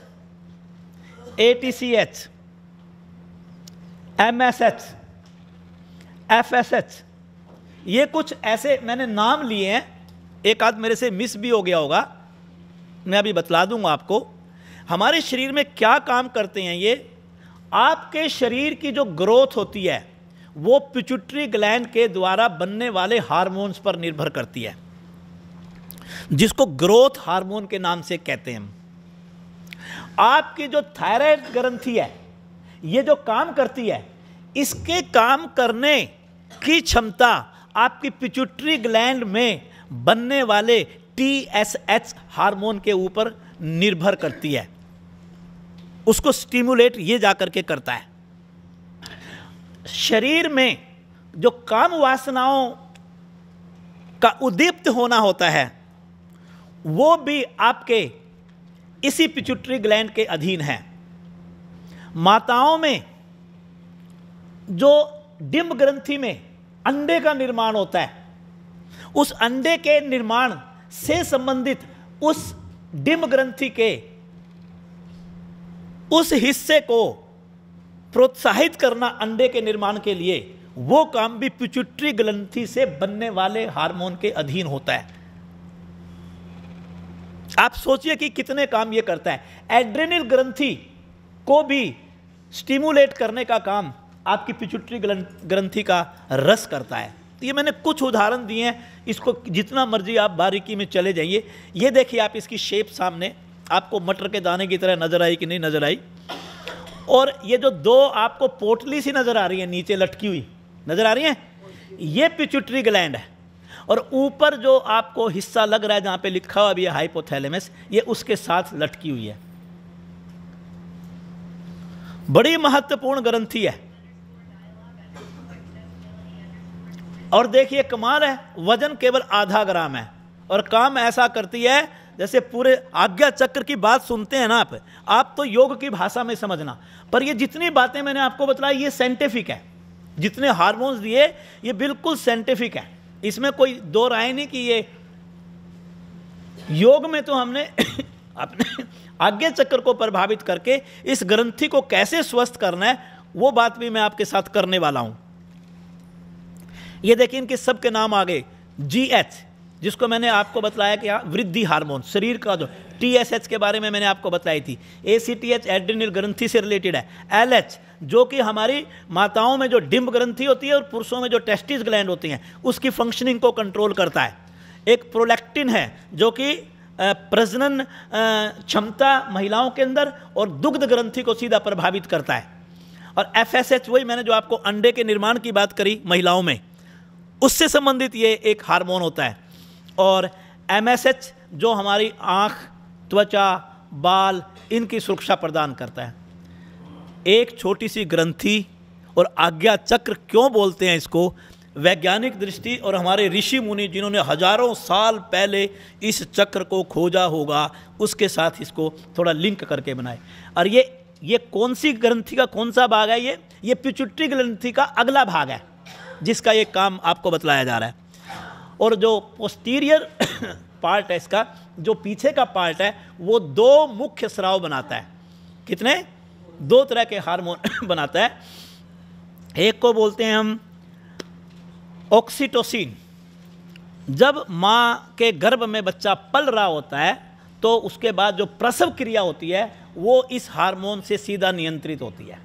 ATCH, MSH, FSH, ये कुछ ऐसे मैंने नाम लिए हैं, एक आध मेरे से मिस भी हो गया होगा, मैं अभी बतला दूंगा आपको। हमारे शरीर में क्या काम करते हैं ये? आपके शरीर की जो ग्रोथ होती है वो पिट्यूटरी ग्लैंड के द्वारा बनने वाले हार्मोन्स पर निर्भर करती है, जिसको ग्रोथ हार्मोन के नाम से कहते हैं। आपकी जो थायराइड ग्रंथि है, ये जो काम करती है, इसके काम करने की क्षमता आपकी पिट्यूटरी ग्लैंड में बनने वाले TSH हार्मोन के ऊपर निर्भर करती है। उसको स्टिमुलेट ये जाकर के करता है। शरीर में जो काम वासनाओं का उद्दीप्त होना होता है, वो भी आपके इसी पिट्यूटरी ग्लैंड के अधीन है। माताओं में जो डिंब ग्रंथि में अंडे का निर्माण होता है, उस अंडे के निर्माण से संबंधित उस डिंब ग्रंथि के उस हिस्से को प्रोत्साहित करना अंडे के निर्माण के लिए, वो काम भी पिट्यूटरी ग्रंथि से बनने वाले हार्मोन के अधीन होता है। आप सोचिए कि कितने काम ये करता है। एड्रेनल ग्रंथि को भी स्टिमुलेट करने का काम आपकी पिट्यूटरी ग्रंथि का रस करता है। तो ये मैंने कुछ उदाहरण दिए हैं, इसको जितना मर्जी आप बारीकी में चले जाइए। ये देखिए आप इसकी शेप सामने, आपको मटर के दाने की तरह नजर आई कि नहीं नजर आई? और ये जो दो आपको पोटली सी नजर आ रही है नीचे लटकी हुई, नजर आ रही है, ये पिट्यूटरी ग्लैंड है। और ऊपर जो आपको हिस्सा लग रहा है जहां पे लिखा हुआ भी है हाइपोथैलेमस, ये उसके साथ लटकी हुई है। बड़ी महत्वपूर्ण ग्रंथि है। और देखिए कमाल है, वजन केवल आधा ग्राम है और काम ऐसा करती है जैसे पूरे आज्ञा चक्र की बात सुनते हैं ना आप तो योग की भाषा में समझना। पर ये जितनी बातें मैंने आपको बताई ये साइंटिफिक है, जितने हार्मोन्स दिए ये बिल्कुल साइंटिफिक है, इसमें कोई दो राय नहीं कि ये योग में तो हमने अपने आज्ञा चक्र को प्रभावित करके इस ग्रंथि को कैसे स्वस्थ करना है वो बात भी मैं आपके साथ करने वाला हूं। ये देखिए इनके सबके नाम आ गए। GH जिसको मैंने आपको बताया कि वृद्धि हार्मोन, शरीर का जो TSH के बारे में मैंने आपको बताई थी। ACTH एड्रेनल ग्रंथि से रिलेटेड है। LH जो कि हमारी माताओं में जो डिंब ग्रंथि होती है और पुरुषों में जो टेस्टिस ग्लैंड होती हैं उसकी फंक्शनिंग को कंट्रोल करता है। एक प्रोलैक्टिन है जो कि प्रजनन क्षमता महिलाओं के अंदर और दुग्ध ग्रंथि को सीधा प्रभावित करता है। और FSH वही मैंने जो आपको अंडे के निर्माण की बात करी महिलाओं में, उससे संबंधित ये एक हार्मोन होता है। और MSH जो हमारी आँख, त्वचा, बाल इनकी सुरक्षा प्रदान करता है। एक छोटी सी ग्रंथि और आज्ञा चक्र क्यों बोलते हैं इसको, वैज्ञानिक दृष्टि और हमारे ऋषि मुनि जिन्होंने हजारों साल पहले इस चक्र को खोजा होगा उसके साथ इसको थोड़ा लिंक करके बनाए। और ये कौन सी ग्रंथि का कौन सा भाग है, ये पिट्यूटरी ग्रंथि का अगला भाग है जिसका ये काम आपको बतलाया जा रहा है। और जो पोस्टीरियर पार्ट है इसका, जो पीछे का पार्ट है, वो दो मुख्य स्राव बनाता है। कितने? दो तरह के हार्मोन बनाता है। एक को बोलते हैं हम ऑक्सीटोसिन। जब माँ के गर्भ में बच्चा पल रहा होता है तो उसके बाद जो प्रसव क्रिया होती है वो इस हार्मोन से सीधा नियंत्रित होती है।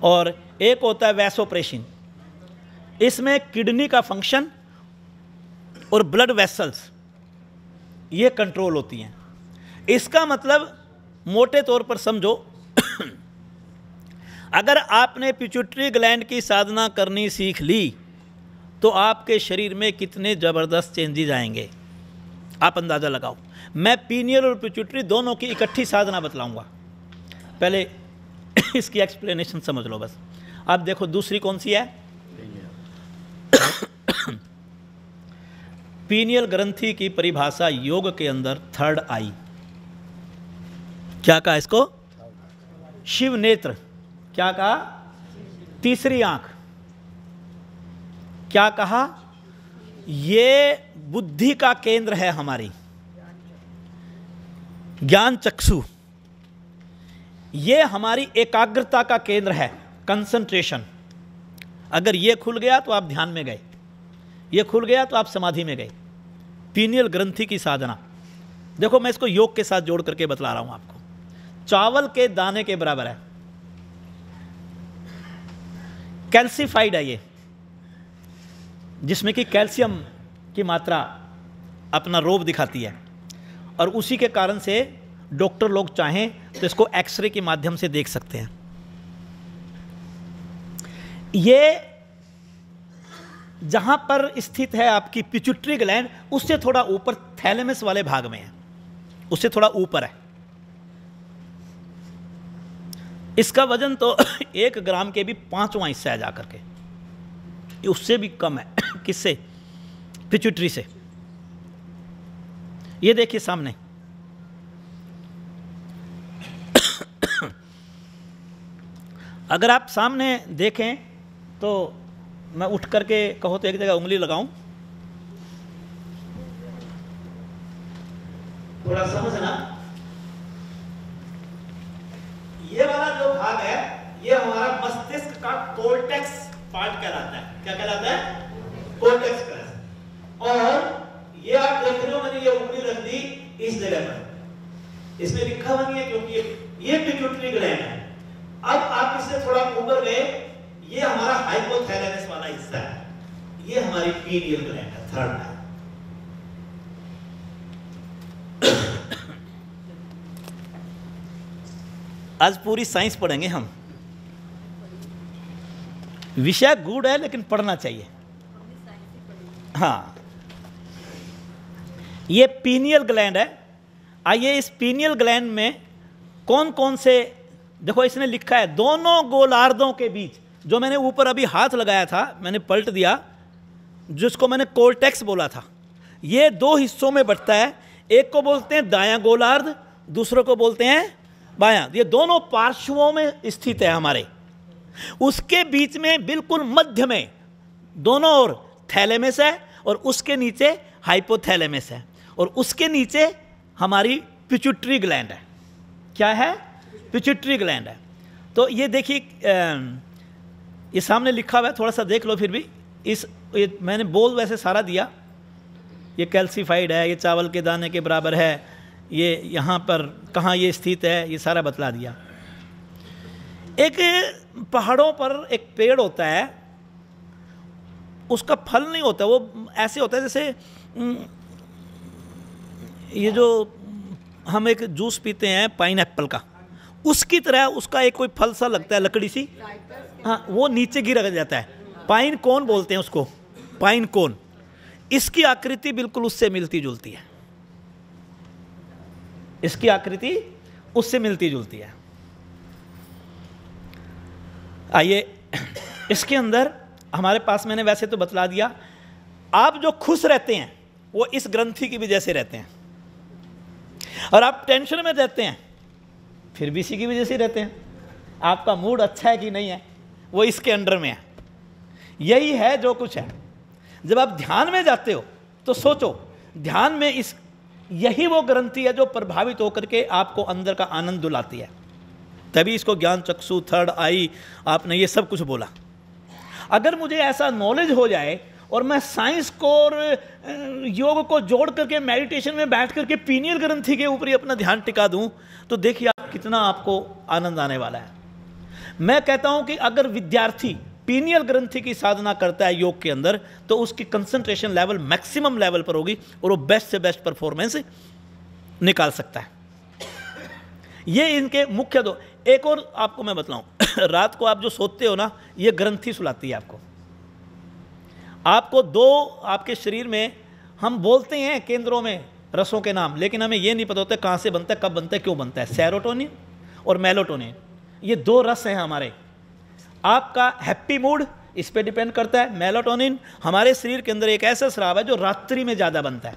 और एक होता है वैसोप्रेसिन, इसमें किडनी का फंक्शन और ब्लड वेसल्स ये कंट्रोल होती हैं। इसका मतलब मोटे तौर पर समझो अगर आपने पिट्यूटरी ग्लैंड की साधना करनी सीख ली तो आपके शरीर में कितने ज़बरदस्त चेंजेस आएंगे आप अंदाज़ा लगाओ। मैं पीनियल और पिट्यूटरी दोनों की इकट्ठी साधना बतलाऊंगा, पहले इसकी एक्सप्लेनेशन समझ लो बस। अब देखो दूसरी कौन सी है, पीनियल ग्रंथि की परिभाषा योग के अंदर थर्ड आई। क्या कहा इसको? शिव नेत्र। क्या कहा? तीसरी आंख। क्या कहा? ये बुद्धि का केंद्र है हमारी, ज्ञान चक्षु। ये हमारी एकाग्रता का केंद्र है, कंसंट्रेशन। अगर ये खुल गया तो आप ध्यान में गए, ये खुल गया तो आप समाधि में गए। पीनियल ग्रंथि की साधना देखो, मैं इसको योग के साथ जोड़ करके बतला रहा हूं आपको। चावल के दाने के बराबर है, कैल्सिफाइड है ये, जिसमें कि कैल्शियम की मात्रा अपना रोब दिखाती है। और उसी के कारण से डॉक्टर लोग चाहें तो इसको एक्सरे के माध्यम से देख सकते हैं। ये जहां पर स्थित है आपकी पिट्यूटरी ग्लैंड, उससे थोड़ा ऊपर थैलेमस वाले भाग में है, उससे थोड़ा ऊपर है। इसका वजन तो 1 ग्राम के भी 5वां हिस्सा है जाकर के, उससे भी कम है। किससे? पिट्यूटरी से। ये देखिए सामने, अगर आप सामने देखें तो मैं उठ करके कहो तो एक जगह उंगली लगाऊं, थोड़ा समझना। ये वाला जो भाग है ये हमारा मस्तिष्क का कोर्टेक्स पार्ट कहलाता है। क्या कहलाता है? कोर्टेक्स कहलाता है। और ये आप देख रहे हो, मैंने ये उंगली रख दी इस जगह पर, इसमें लिखा हुआ नहीं है क्योंकि ये पिट्यूटरी ग्लैंड है। अब आप इससे थोड़ा ऊपर गए, ये हमारा हाइपोथैलेमस वाला हिस्सा है, ये हमारी पीनियल ग्लैंड है, थर्ड है। आज पूरी साइंस पढ़ेंगे हम। विषय गुड है लेकिन पढ़ना चाहिए। हाँ, ये पीनियल ग्लैंड है। आइए इस पीनियल ग्लैंड में कौन कौन से, देखो इसने लिखा है दोनों गोलार्धों के बीच, जो मैंने ऊपर अभी हाथ लगाया था, मैंने पलट दिया, जिसको मैंने कोर्टेक्स बोला था, ये दो हिस्सों में बंटता है। एक को बोलते हैं दायां गोलार्ध, दूसरे को बोलते हैं बायां। ये दोनों पार्श्वों में स्थित है हमारे। उसके बीच में बिल्कुल मध्य में दोनों ओर थैलेमस है और उसके नीचे हाइपोथैलेमस है और उसके नीचे हमारी पिट्यूटरी ग्लैंड है। क्या है? पिट्यूटरी ग्लैंड है। तो ये देखिए, ये सामने लिखा हुआ है, थोड़ा सा देख लो फिर भी। ये मैंने बोल वैसे सारा दिया, ये कैल्सीफाइड है, ये चावल के दाने के बराबर है, ये यहाँ पर कहाँ ये स्थित है, ये सारा बतला दिया। एक पहाड़ों पर एक पेड़ होता है, उसका फल नहीं होता, वो ऐसे होता है जैसे ये जो हम एक जूस पीते हैं पाइनएप्पल का, उसकी तरह उसका एक कोई फल सा लगता है, लकड़ी सी। हाँ, वो नीचे गिर जाता है। पाइन कोन बोलते हैं उसको, पाइन कोन। इसकी आकृति बिल्कुल उससे मिलती जुलती है, इसकी आकृति उससे मिलती जुलती है। आइए इसके अंदर हमारे पास, मैंने वैसे तो बतला दिया, आप जो खुश रहते हैं वो इस ग्रंथि की वजह से रहते हैं, और आप टेंशन में रहते हैं फिर भी इसी की वजह से रहते हैं। आपका मूड अच्छा है कि नहीं है, वो इसके अंडर में है। यही है जो कुछ है। जब आप ध्यान में जाते हो तो सोचो, ध्यान में यही वो ग्रंथि है जो प्रभावित होकर के आपको अंदर का आनंद दिलाती है। तभी इसको ज्ञान चक्षु, थर्ड आई, आपने ये सब कुछ बोला। अगर मुझे ऐसा नॉलेज हो जाए और मैं साइंस को और योग को जोड़ करके मेडिटेशन में बैठ करके पीनियल ग्रंथि के ऊपर ही अपना ध्यान टिका दूं, तो देखिए आप कितना आपको आनंद आने वाला है। मैं कहता हूं कि अगर विद्यार्थी पीनियल ग्रंथि की साधना करता है योग के अंदर, तो उसकी कंसंट्रेशन लेवल मैक्सिमम लेवल पर होगी और वो बेस्ट से बेस्ट परफॉर्मेंस निकाल सकता है। ये इनके मुख्य दो। एक और आपको मैं बतलाऊं, रात को आप जो सोते हो ना, ये ग्रंथि सुलाती है आपको दो आपके शरीर में, हम बोलते हैं केंद्रों में रसों के नाम, लेकिन हमें ये नहीं पता होता कहाँ से बनता है, कब बनता है, क्यों बनता है। सेरोटोनिन और मेलाटोनिन, ये दो रस हैं हमारे। आपका हैप्पी मूड इस पे डिपेंड करता है। मेलाटोनिन हमारे शरीर के अंदर एक ऐसा स्राव है जो रात्रि में ज़्यादा बनता है।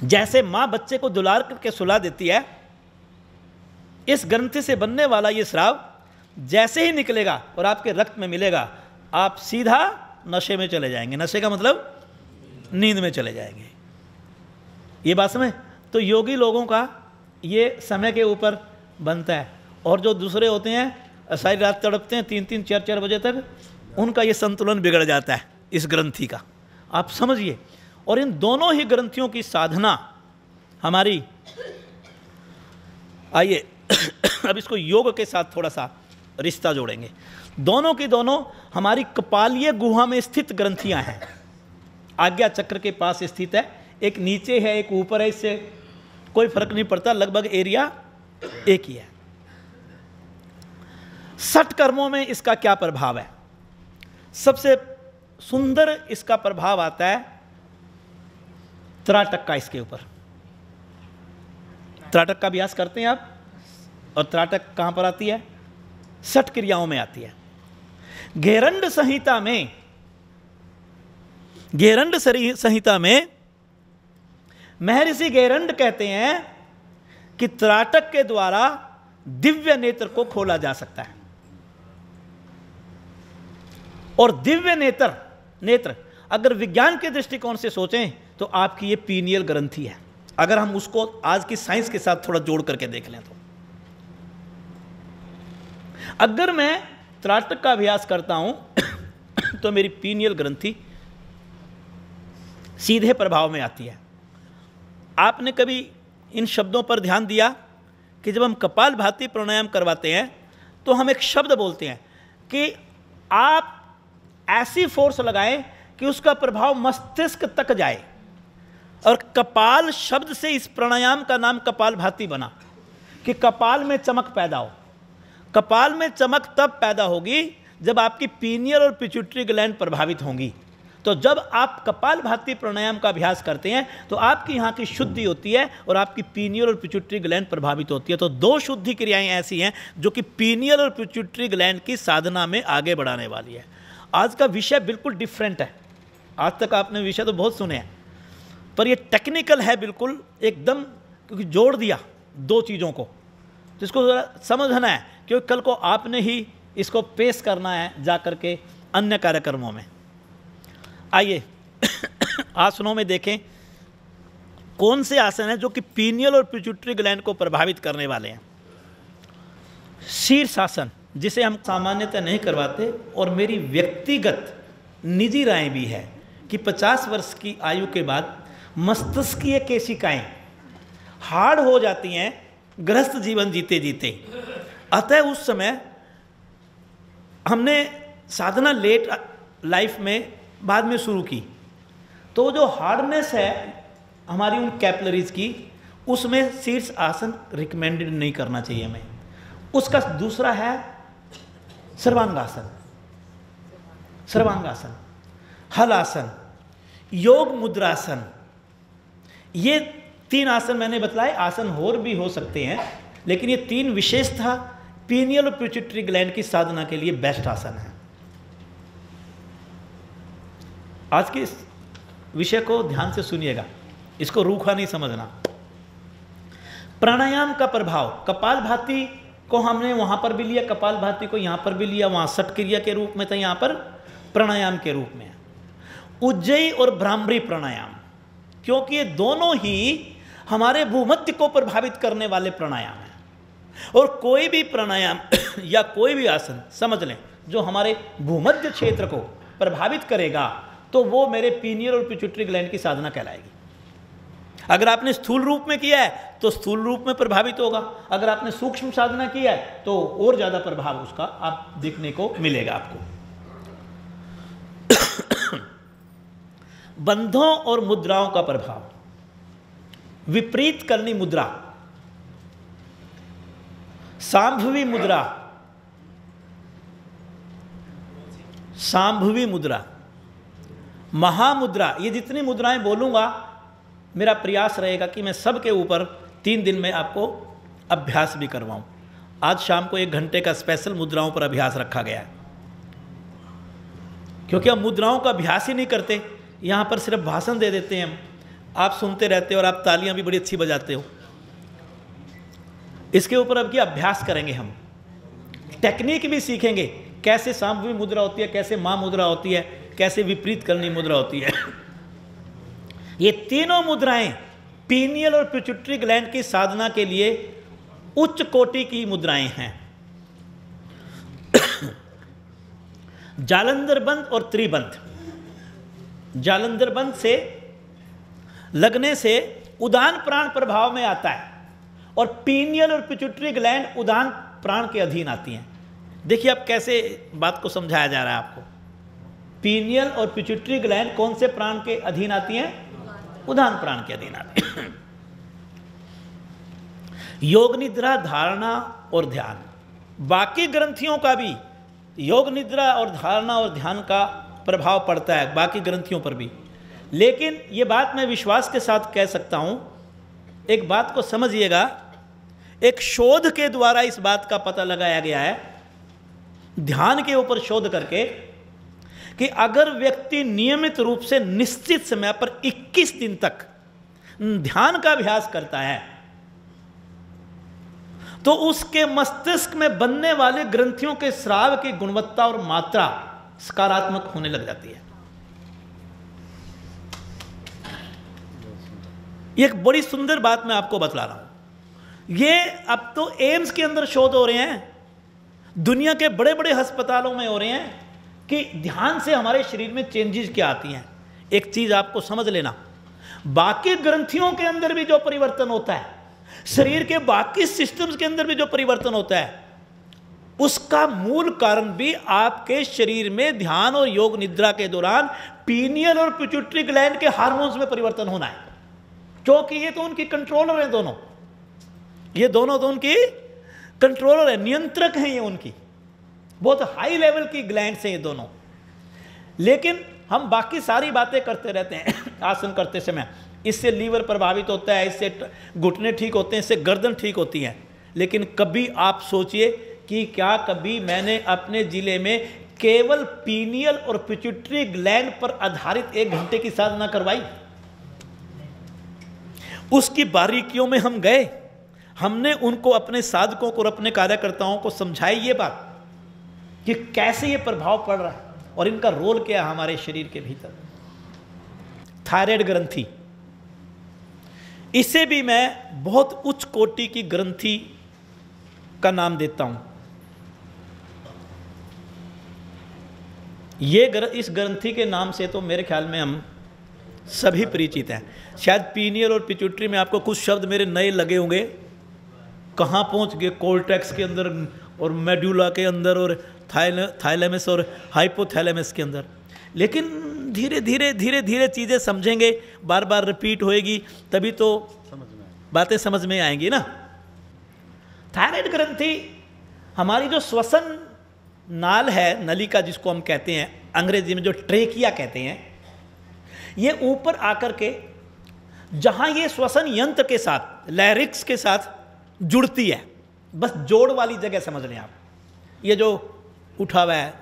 जैसे माँ बच्चे को दुलार करके सुला देती है, इस ग्रंथि से बनने वाला ये स्राव जैसे ही निकलेगा और आपके रक्त में मिलेगा, आप सीधा नशे में चले जाएंगे। नशे का मतलब नींद में चले जाएंगे। ये बात समझ। तो योगी लोगों का ये समय के ऊपर बनता है, और जो दूसरे होते हैं सारी रात तड़पते हैं 3-3, 4-4 बजे तक, उनका ये संतुलन बिगड़ जाता है इस ग्रंथि का। आप समझिए। और इन दोनों ही ग्रंथियों की साधना हमारी, आइए अब इसको योग के साथ थोड़ा सा रिश्ता जोड़ेंगे। दोनों की दोनों हमारी कपालीय गुहा में स्थित ग्रंथियां हैं। आज्ञा चक्र के पास स्थित है, एक नीचे है एक ऊपर है, इससे कोई फर्क नहीं पड़ता, लगभग एरिया एक ही है। 60 कर्मों में इसका क्या प्रभाव है? सबसे सुंदर इसका प्रभाव आता है त्राटक का। इसके ऊपर त्राटक का अभ्यास करते हैं आप, और त्राटक कहां पर आती है? 60 क्रियाओं में आती है। घेरंड संहिता में महर्षि गेरंड कहते हैं कि त्राटक के द्वारा दिव्य नेत्र को खोला जा सकता है। और दिव्य नेत्र अगर विज्ञान के दृष्टिकोण से सोचें तो आपकी ये पीनियल ग्रंथि है। अगर हम उसको आज की साइंस के साथ थोड़ा जोड़ करके देख लें तो अगर मैं त्राटक का अभ्यास करता हूं तो मेरी पीनियल ग्रंथि सीधे प्रभाव में आती है। आपने कभी इन शब्दों पर ध्यान दिया कि जब हम कपालभाति प्राणायाम करवाते हैं तो हम एक शब्द बोलते हैं कि आप ऐसी फोर्स लगाएं कि उसका प्रभाव मस्तिष्क तक जाए। और कपाल शब्द से इस प्राणायाम का नाम कपालभाति बना कि कपाल में चमक पैदा हो। कपाल में चमक तब पैदा होगी जब आपकी पीनियल और पिट्यूटरी ग्लैंड प्रभावित होंगी। तो जब आप कपालभाति प्राणायाम का अभ्यास करते हैं तो आपकी यहाँ की शुद्धि होती है और आपकी पीनियल और पिट्यूटरी ग्लैंड प्रभावित होती है। तो दो शुद्धि क्रियाएं ऐसी हैं जो कि पीनियल और पिट्यूटरी ग्लैंड की साधना में आगे बढ़ाने वाली है। आज का विषय बिल्कुल डिफरेंट है। आज तक आपने विषय तो बहुत सुने हैं पर ये टेक्निकल है बिल्कुल एकदम, क्योंकि जोड़ दिया दो चीज़ों को। तो इसको ज़रा समझना है क्योंकि कल को आपने ही इसको पेश करना है जा कर के अन्य कार्यक्रमों में। आइए आसनों में देखें कौन से आसन हैं जो कि पीनियल और पिट्यूटरी ग्लैंड को प्रभावित करने वाले हैं। शीर्षासन, जिसे हम सामान्यतः नहीं करवाते और मेरी व्यक्तिगत निजी राय भी है कि 50 वर्ष की आयु के बाद मस्तिष्कीय केशिकाएं हार्ड हो जाती हैं गृहस्थ जीवन जीते जीते। अतः उस समय हमने साधना लेट लाइफ में बाद में शुरू की, तो जो हार्डनेस है हमारी उन कैपिलरीज की, उसमें शीर्ष आसन रिकमेंडेड नहीं करना चाहिए हमें। उसका दूसरा है सर्वांगासन, सर्वांगासन, हलासन, योग मुद्रासन। ये 3 आसन मैंने बतलाए। आसन और भी हो सकते हैं लेकिन ये 3 विशेषतः पीनियल और पिट्यूटरी ग्लैंड की साधना के लिए बेस्ट आसन है। आज के इस विषय को ध्यान से सुनिएगा, इसको रूखा नहीं समझना। प्राणायाम का प्रभाव, कपालभाति को हमने वहां पर भी लिया, कपालभाति को यहां पर भी लिया, वहां षट क्रिया के रूप में था, यहां पर प्राणायाम के रूप में। उज्जयी और भ्रामरी प्राणायाम, क्योंकि ये दोनों ही हमारे भूमध्य को प्रभावित करने वाले प्राणायाम हैं। और कोई भी प्राणायाम या कोई भी आसन समझ लें जो हमारे भूमध्य क्षेत्र को प्रभावित करेगा तो वो मेरे पीनियल और पिट्यूटरी ग्लैंड की साधना कहलाएगी। अगर आपने स्थूल रूप में किया है तो स्थूल रूप में प्रभावित होगा, अगर आपने सूक्ष्म साधना किया है तो और ज्यादा प्रभाव उसका आप देखने को मिलेगा आपको। बंधों और मुद्राओं का प्रभाव, विपरीत करनी मुद्रा, सांभवी मुद्रा, सांभवी मुद्रा, महामुद्रा, ये जितनी मुद्राएं बोलूंगा मेरा प्रयास रहेगा कि मैं सबके ऊपर 3 दिन में आपको अभ्यास भी करवाऊं। आज शाम को 1 घंटे का स्पेशल मुद्राओं पर अभ्यास रखा गया है, क्योंकि हम मुद्राओं का अभ्यास ही नहीं करते, यहाँ पर सिर्फ भाषण दे देते हैं हम, आप सुनते रहते हो और आप तालियां भी बड़ी अच्छी बजाते हो। इसके ऊपर अब की अभ्यास करेंगे, हम टेक्निक भी सीखेंगे, कैसे सांभवी मुद्रा होती है, कैसे महामुद्रा होती है, कैसे विपरीत करनी मुद्रा होती है। ये तीनों मुद्राएं पीनियल और पिट्यूटरी ग्लैंड की साधना के लिए उच्च कोटि की मुद्राएं हैं। जालंधर बंद और त्रिबंध, जालंधर बंद से लगने से उदान प्राण प्रभाव में आता है और पीनियल और पिट्यूटरी ग्लैंड उदान प्राण के अधीन आती हैं। देखिए अब कैसे बात को समझाया जा रहा है आपको। पीनियल और पिट्यूटरी ग्लैंड कौन से प्राण के अधीन आती हैं? उदान प्राण के अधीन आती हैं। योग निद्रा, धारणा और ध्यान, बाकी ग्रंथियों का भी योग निद्रा और धारणा और ध्यान का प्रभाव पड़ता है, बाकी ग्रंथियों पर भी। लेकिन ये बात मैं विश्वास के साथ कह सकता हूं, एक बात को समझिएगा, एक शोध के द्वारा इस बात का पता लगाया गया है, ध्यान के ऊपर शोध करके, कि अगर व्यक्ति नियमित रूप से निश्चित समय पर 21 दिन तक ध्यान का अभ्यास करता है तो उसके मस्तिष्क में बनने वाले ग्रंथियों के स्राव की गुणवत्ता और मात्रा सकारात्मक होने लग जाती है। एक बड़ी सुंदर बात मैं आपको बतला रहा हूं। ये अब तो एम्स के अंदर शोध हो रहे हैं, दुनिया के बड़े बड़े अस्पतालों में हो रहे हैं कि ध्यान से हमारे शरीर में चेंजेस क्या आती हैं। एक चीज आपको समझ लेना, बाकी ग्रंथियों के अंदर भी जो परिवर्तन होता है, शरीर के बाकी सिस्टम्स के अंदर भी जो परिवर्तन होता है, उसका मूल कारण भी आपके शरीर में ध्यान और योग निद्रा के दौरान पीनियल और पिट्यूटरी ग्लैंड के हार्मोन्स में परिवर्तन होना है। क्योंकि ये तो उनकी कंट्रोलर हैं दोनों, ये दोनों तो उनकी कंट्रोलर है, नियंत्रक हैं ये उनकी, बहुत हाई लेवल की ग्लैंड्स हैं ये दोनों। लेकिन हम बाकी सारी बातें करते रहते हैं आसन करते समय, इससे लीवर प्रभावित होता है, इससे घुटने ठीक होते हैं, इससे गर्दन ठीक होती है। लेकिन कभी आप सोचिए कि क्या कभी मैंने अपने जिले में केवल पीनियल और पिट्यूटरी ग्लैंड पर आधारित 1 घंटे की साधना करवाई? उसकी बारीकियों में हम गए, हमने उनको, अपने साधकों को और अपने कार्यकर्ताओं को समझाई ये बात कि कैसे ये प्रभाव पड़ रहा है और इनका रोल क्या है हमारे शरीर के भीतर। थायराइड ग्रंथि, इसे भी मैं बहुत उच्च कोटि की ग्रंथि का नाम देता हूं। इस ग्रंथि के नाम से तो मेरे ख्याल में हम सभी परिचित हैं। शायद पीनियल और पिट्यूटरी में आपको कुछ शब्द मेरे नए लगे होंगे, कहाँ पहुंच गए, कोर्टेक्स के अंदर और मेडुला के अंदर और थाइलेमस और हाइपोथैलेमस के अंदर। लेकिन धीरे धीरे चीज़ें समझेंगे, बार बार रिपीट होएगी, तभी तो बातें समझ में आएंगी ना। थायराइड ग्रंथि हमारी जो श्वसन नाल है, नलिका जिसको हम कहते हैं, अंग्रेजी में जो ट्रेकिया कहते हैं, ये ऊपर आकर के जहाँ ये श्वसन यंत्र के साथ, लैरिक्स के साथ जुड़ती है, बस जोड़ वाली जगह समझ लें आप। ये जो उठा हुआ है,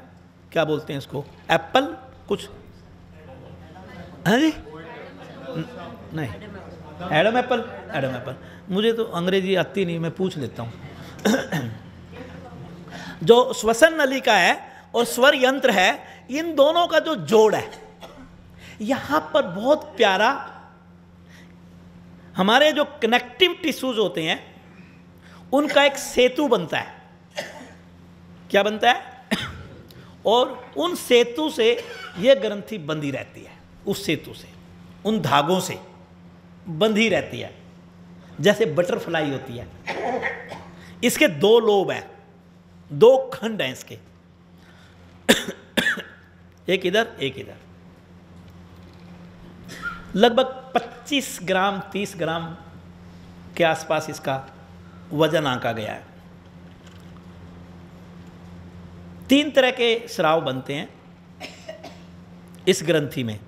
क्या बोलते हैं इसको, एप्पल कुछ है जी? नहीं, एडम एप्पल, एडम एप्पल। मुझे तो अंग्रेजी आती नहीं, मैं पूछ लेता हूँ। जो श्वसन नलिका है और स्वर यंत्र है, इन दोनों का जो जोड़ है, यहाँ पर बहुत प्यारा हमारे जो कनेक्टिव टिश्यूज होते हैं उनका एक सेतु बनता है। क्या बनता है? और उन सेतु से यह ग्रंथि बंधी रहती है, उस सेतु से, उन धागों से बंधी रहती है, जैसे बटरफ्लाई होती है। इसके 2 लोब हैं, 2 खंड हैं इसके, एक इधर एक इधर। लगभग 25 ग्राम 30 ग्राम के आसपास इसका वजन आंका गया है। 3 तरह के स्राव बनते हैं इस ग्रंथि में,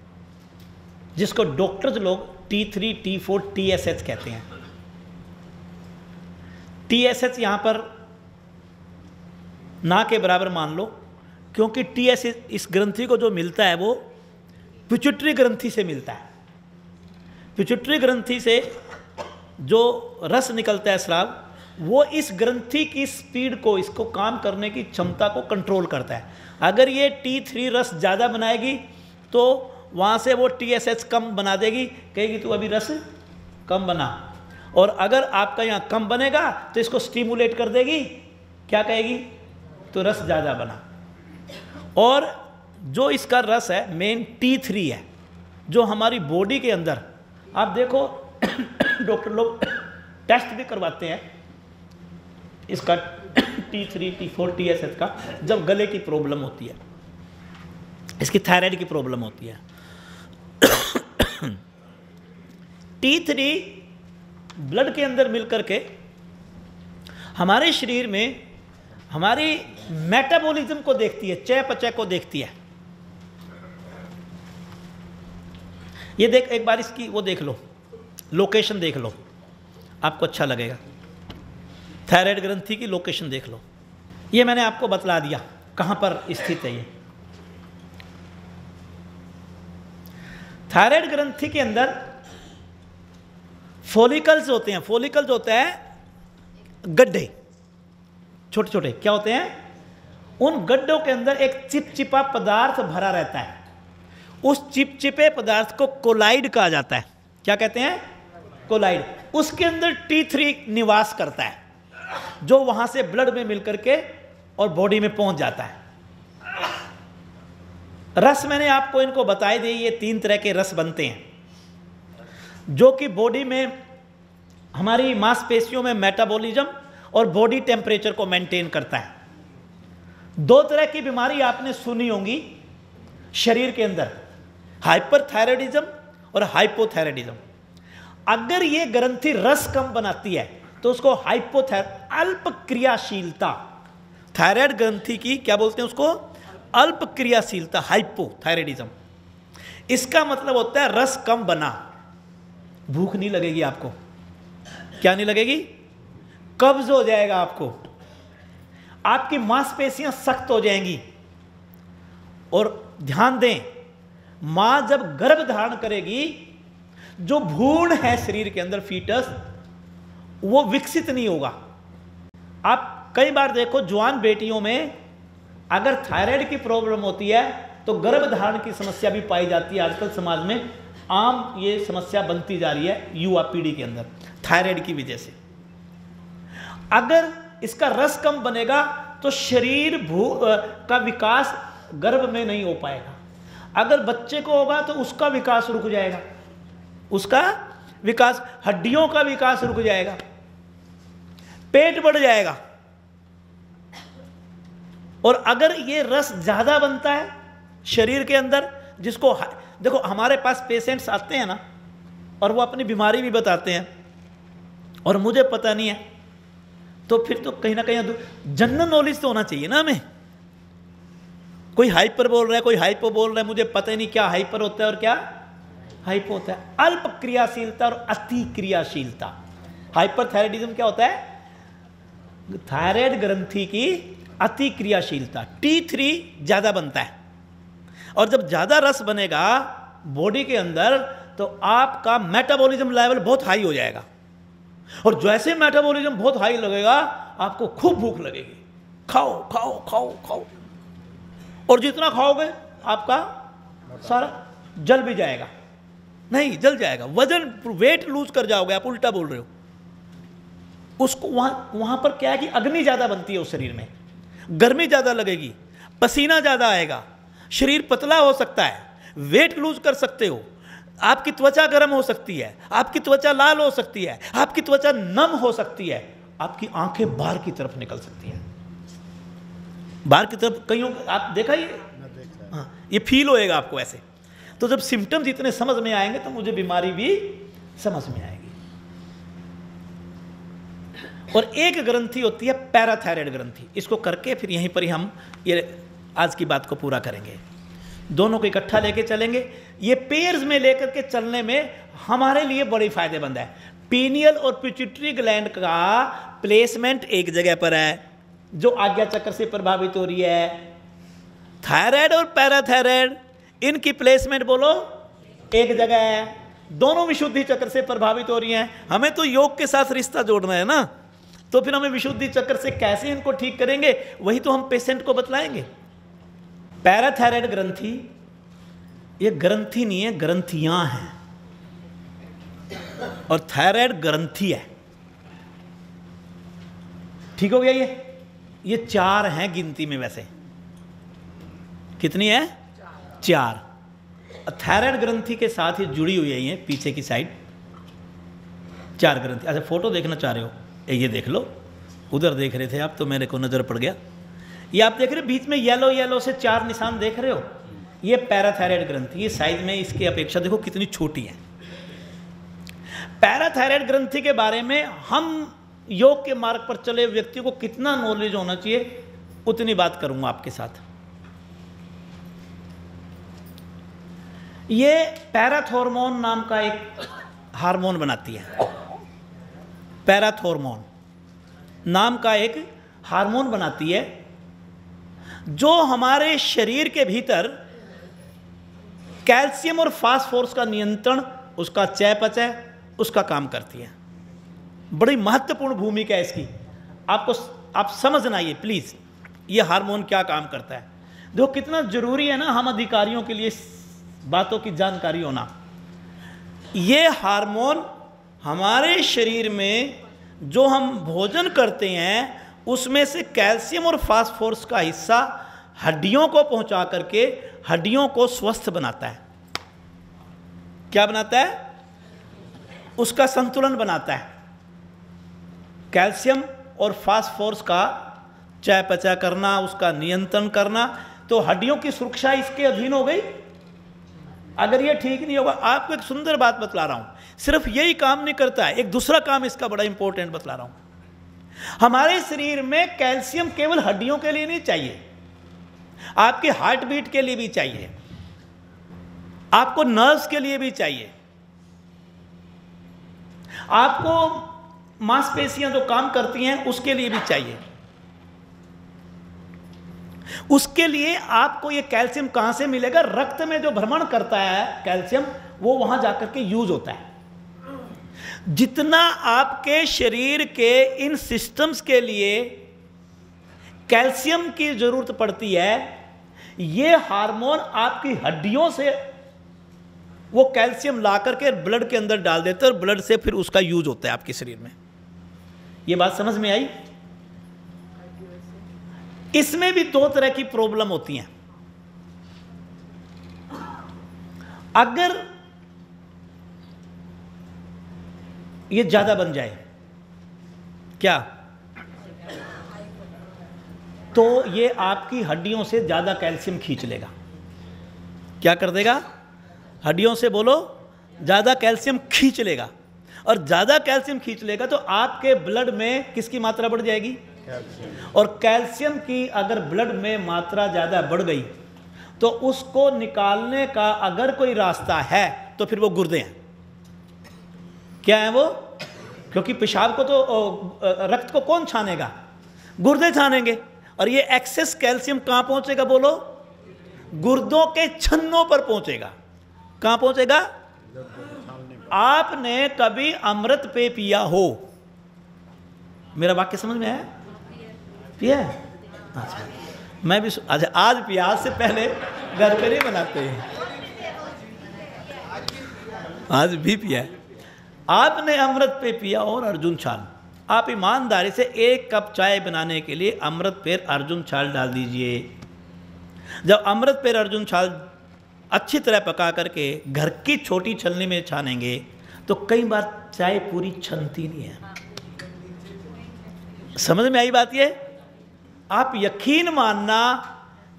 जिसको डॉक्टर्स लोग T3, T4, TSH कहते हैं। TSH यहाँ पर ना के बराबर मान लो, क्योंकि TSH इस ग्रंथि को जो मिलता है वो पिट्यूटरी ग्रंथि से मिलता है। पिट्यूटरी ग्रंथि से जो रस निकलता है स्राव, वो इस ग्रंथि की स्पीड को, इसको काम करने की क्षमता को कंट्रोल करता है। अगर ये T3 रस ज़्यादा बनाएगी तो वहाँ से वो TSH कम बना देगी, कहेगी तू अभी रस कम बना। और अगर आपका यहाँ कम बनेगा तो इसको स्टिमुलेट कर देगी, क्या कहेगी, तो रस ज़्यादा बना। और जो इसका रस है मेन T3 है, जो हमारी बॉडी के अंदर, आप देखो डॉक्टर लोग टेस्ट भी करवाते हैं इसका T3, T4, TSH का, जब गले की प्रॉब्लम होती है, इसकी थायराइड की प्रॉब्लम होती है। T3 ब्लड के अंदर मिलकर के हमारे शरीर में हमारी मेटाबॉलिज्म को देखती है, चयापचय को देखती है। ये देख, एक बार इसकी वो देख लो, लोकेशन देख लो, आपको अच्छा लगेगा। थायराइड ग्रंथि की लोकेशन देख लो। ये मैंने आपको बतला दिया कहाँ पर स्थित है ये। थायराइड ग्रंथि के अंदर फॉलिकल्स होते हैं, फॉलिकल्स होता है गड्ढे, छोटे छोटे क्या होते हैं, उन गड्ढों के अंदर एक चिपचिपा पदार्थ भरा रहता है। उस चिपचिपे पदार्थ को कोलाइड कहा जाता है। क्या कहते हैं? कोलाइड। उसके अंदर T3 निवास करता है, जो वहां से ब्लड में मिलकर के और बॉडी में पहुंच जाता है। रस मैंने आपको इनको बताई दी, ये 3 तरह के रस बनते हैं, जो कि बॉडी में हमारी मांसपेशियों में मेटाबॉलिज्म और बॉडी टेम्परेचर को मेंटेन करता है। 2 तरह की बीमारी आपने सुनी होंगी शरीर के अंदर, हाइपरथायराइडिज्म और हाइपोथायराइडिज्म। अगर ये ग्रंथि रस कम बनाती है तो उसको अल्प क्रियाशीलता, थायराइड ग्रंथि की क्या बोलते हैं उसको, अल्प क्रियाशीलता, हाइपोथायराइडिज्म। इसका मतलब होता है रस कम बना, भूख नहीं लगेगी आपको। क्या नहीं लगेगी? कब्ज हो जाएगा आपको, आपकी मांसपेशियां सख्त हो जाएंगी। और ध्यान दें, मां जब गर्भ धारण करेगी, जो भ्रूण है शरीर के अंदर फीटस, वो विकसित नहीं होगा। आप कई बार देखो जवान बेटियों में अगर थायराइड की प्रॉब्लम होती है तो गर्भ धारण की समस्या भी पाई जाती है। आजकल समाज में आम ये समस्या बनती जा रही है युवा पीढ़ी के अंदर, थायराइड की वजह से। अगर इसका रस कम बनेगा तो शरीर का विकास गर्भ में नहीं हो पाएगा। अगर बच्चे को होगा तो उसका विकास रुक जाएगा, उसका विकास, हड्डियों का विकास रुक जाएगा, पेट बढ़ जाएगा। और अगर ये रस ज्यादा बनता है शरीर के अंदर, जिसको देखो हमारे पास पेशेंट्स आते हैं ना, और वो अपनी बीमारी भी बताते हैं और मुझे पता नहीं है, तो फिर तो कहीं ना कहीं जनरल नॉलेज तो होना चाहिए ना हमें। कोई हाइपर बोल रहा है, कोई हाइपो बोल रहा है, मुझे पता ही नहीं क्या हाइपर होता है और क्या हाइपो होता है। अल्प क्रियाशीलता और अति क्रियाशीलता। हाइपरथायराइडिज्म क्या होता है? थायराइड ग्रंथि की अति क्रियाशीलता, T3 ज्यादा बनता है। और जब ज्यादा रस बनेगा बॉडी के अंदर तो आपका मेटाबॉलिज्म लेवल बहुत हाई हो जाएगा। और जैसे मेटाबॉलिज्म बहुत हाई लगेगा आपको खूब भूख लगेगी, खाओ खाओ खाओ खाओ, और जितना खाओगे आपका सारा जल भी जाएगा, नहीं जल जाएगा, वजन वेट लूज कर जाओगे आप, उल्टा बोल रहे हो। उसको वहां पर क्या है कि अग्नि ज्यादा बनती है उस शरीर में, गर्मी ज्यादा लगेगी, पसीना ज्यादा आएगा, शरीर पतला हो सकता है, वेट लूज कर सकते हो, आपकी त्वचा गर्म हो सकती है, आपकी त्वचा लाल हो सकती है, आपकी त्वचा नम हो सकती है, आपकी आंखें बाहर की तरफ निकल सकती हैं, बाहर की तरफ। कईयों आप देखा ये फील होएगा आपको ऐसे। तो जब सिम्टम्स इतने समझ में आएंगे तो मुझे बीमारी भी समझ में आएगी। और एक ग्रंथि होती है पैराथायराइड ग्रंथि, इसको करके फिर यहीं पर ही हम ये आज की बात को पूरा करेंगे। दोनों को इकट्ठा लेके चलेंगे। ये पेयर्स में लेकर के चलने में हमारे लिए बड़ी फायदेमंद है। पीनियल और पिट्यूटरी ग्लैंड का प्लेसमेंट एक जगह पर है जो आज्ञा चक्र से प्रभावित हो रही है। थायराइड और पैराथायराइड इनकी प्लेसमेंट बोलो एक जगह है, दोनों विशुद्धि चक्र से प्रभावित हो रही हैं। हमें तो योग के साथ रिश्ता जोड़ना है ना, तो फिर हमें विशुद्धि चक्र से कैसे इनको ठीक करेंगे वही तो हम पेशेंट को बतलाएंगे। पैराथायराइड ग्रंथि ये ग्रंथि नहीं है, ग्रंथियां हैं, और थायराइड ग्रंथि है। ठीक हो गया? ये 4 हैं गिनती में। वैसे कितनी है? 4। थायराइड ग्रंथि के साथ ही जुड़ी हुई है ये पीछे की साइड 4 ग्रंथि। अच्छा फोटो देखना चाह रहे हो? ये देख लो, उधर देख रहे थे आप तो मेरे को नजर पड़ गया। ये आप देख रहे हो बीच में येलो येलो से 4 निशान देख रहे हो, ये पैराथायराइड ग्रंथि। ये साइज में इसकी अपेक्षा देखो कितनी छोटी है। पैराथायराइड ग्रंथि के बारे में हम योग के मार्ग पर चले व्यक्ति को कितना नॉलेज होना चाहिए उतनी बात करूंगा आपके साथ। ये पैराथॉर्मोन नाम का एक हार्मोन बनाती है। पैराथॉर्मोन नाम का एक हार्मोन बनाती है जो हमारे शरीर के भीतर कैल्शियम और फास्फोरस का नियंत्रण, उसका चयापचय, उसका काम करती हैं। बड़ी महत्वपूर्ण भूमिका है इसकी, आप समझना ये प्लीज़, ये हार्मोन क्या काम करता है। देखो कितना ज़रूरी है ना हम अधिकारियों के लिए इस बातों की जानकारी होना। ये हार्मोन हमारे शरीर में जो हम भोजन करते हैं उसमें से कैल्शियम और फास्फोरस का हिस्सा हड्डियों को पहुंचा करके हड्डियों को स्वस्थ बनाता है। क्या बनाता है? उसका संतुलन बनाता है। कैल्शियम और फास्फोरस का चयापचय करना, उसका नियंत्रण करना, तो हड्डियों की सुरक्षा इसके अधीन हो गई। अगर ये ठीक नहीं होगा, आपको एक सुंदर बात बतला रहा हूं, सिर्फ यही काम नहीं करता है, एक दूसरा काम इसका बड़ा इंपॉर्टेंट बतला रहा हूं। हमारे शरीर में कैल्शियम केवल हड्डियों के लिए नहीं चाहिए, आपके हार्ट बीट के लिए भी चाहिए, आपको नर्व्स के लिए भी चाहिए, आपको मांसपेशियां जो काम करती हैं उसके लिए भी चाहिए। उसके लिए आपको ये कैल्शियम कहां से मिलेगा? रक्त में जो भ्रमण करता है कैल्शियम, वो वहां जाकर के यूज होता है। जितना आपके शरीर के इन सिस्टम्स के लिए कैल्शियम की जरूरत पड़ती है, ये हार्मोन आपकी हड्डियों से वो कैल्शियम ला करके ब्लड के अंदर डाल देते हैं और ब्लड से फिर उसका यूज होता है आपके शरीर में। ये बात समझ में आई? इसमें भी दो तरह की प्रॉब्लम होती हैं। अगर ये ज्यादा बन जाए क्या, तो ये आपकी हड्डियों से ज्यादा कैल्शियम खींच लेगा। क्या कर देगा? हड्डियों से बोलो, ज्यादा कैल्शियम खींच लेगा। और ज्यादा कैल्शियम खींच लेगा तो आपके ब्लड में किसकी मात्रा बढ़ जाएगी? और कैल्शियम की अगर ब्लड में मात्रा ज्यादा बढ़ गई तो उसको निकालने का अगर कोई रास्ता है तो फिर वो गुर्दे हैं। क्या है वो? क्योंकि पेशाब को तो रक्त को कौन छानेगा? गुर्दे छानेंगे। और ये एक्सेस कैल्शियम कहां पहुंचेगा बोलो? गुर्दों के छन्नों पर पहुंचेगा। कहां पहुंचेगा? आपने कभी अमृत पे पिया हो? मेरा वाक्य समझ में आया? पिया है? अच्छा, मैं भी अच्छा आज पिया, आज से पहले घर पे नहीं बनाते हैं, आज भी पिया है। आपने अमृत पे पिया और अर्जुन छाल, आप ईमानदारी से 1 कप चाय बनाने के लिए अमृत पेर अर्जुन छाल डाल दीजिए। जब अमृत पेर अर्जुन छाल अच्छी तरह पका करके घर की छोटी छलनी में छानेंगे तो कई बार चाय पूरी छनती नहीं है। समझ में आई बात? ये आप यकीन मानना,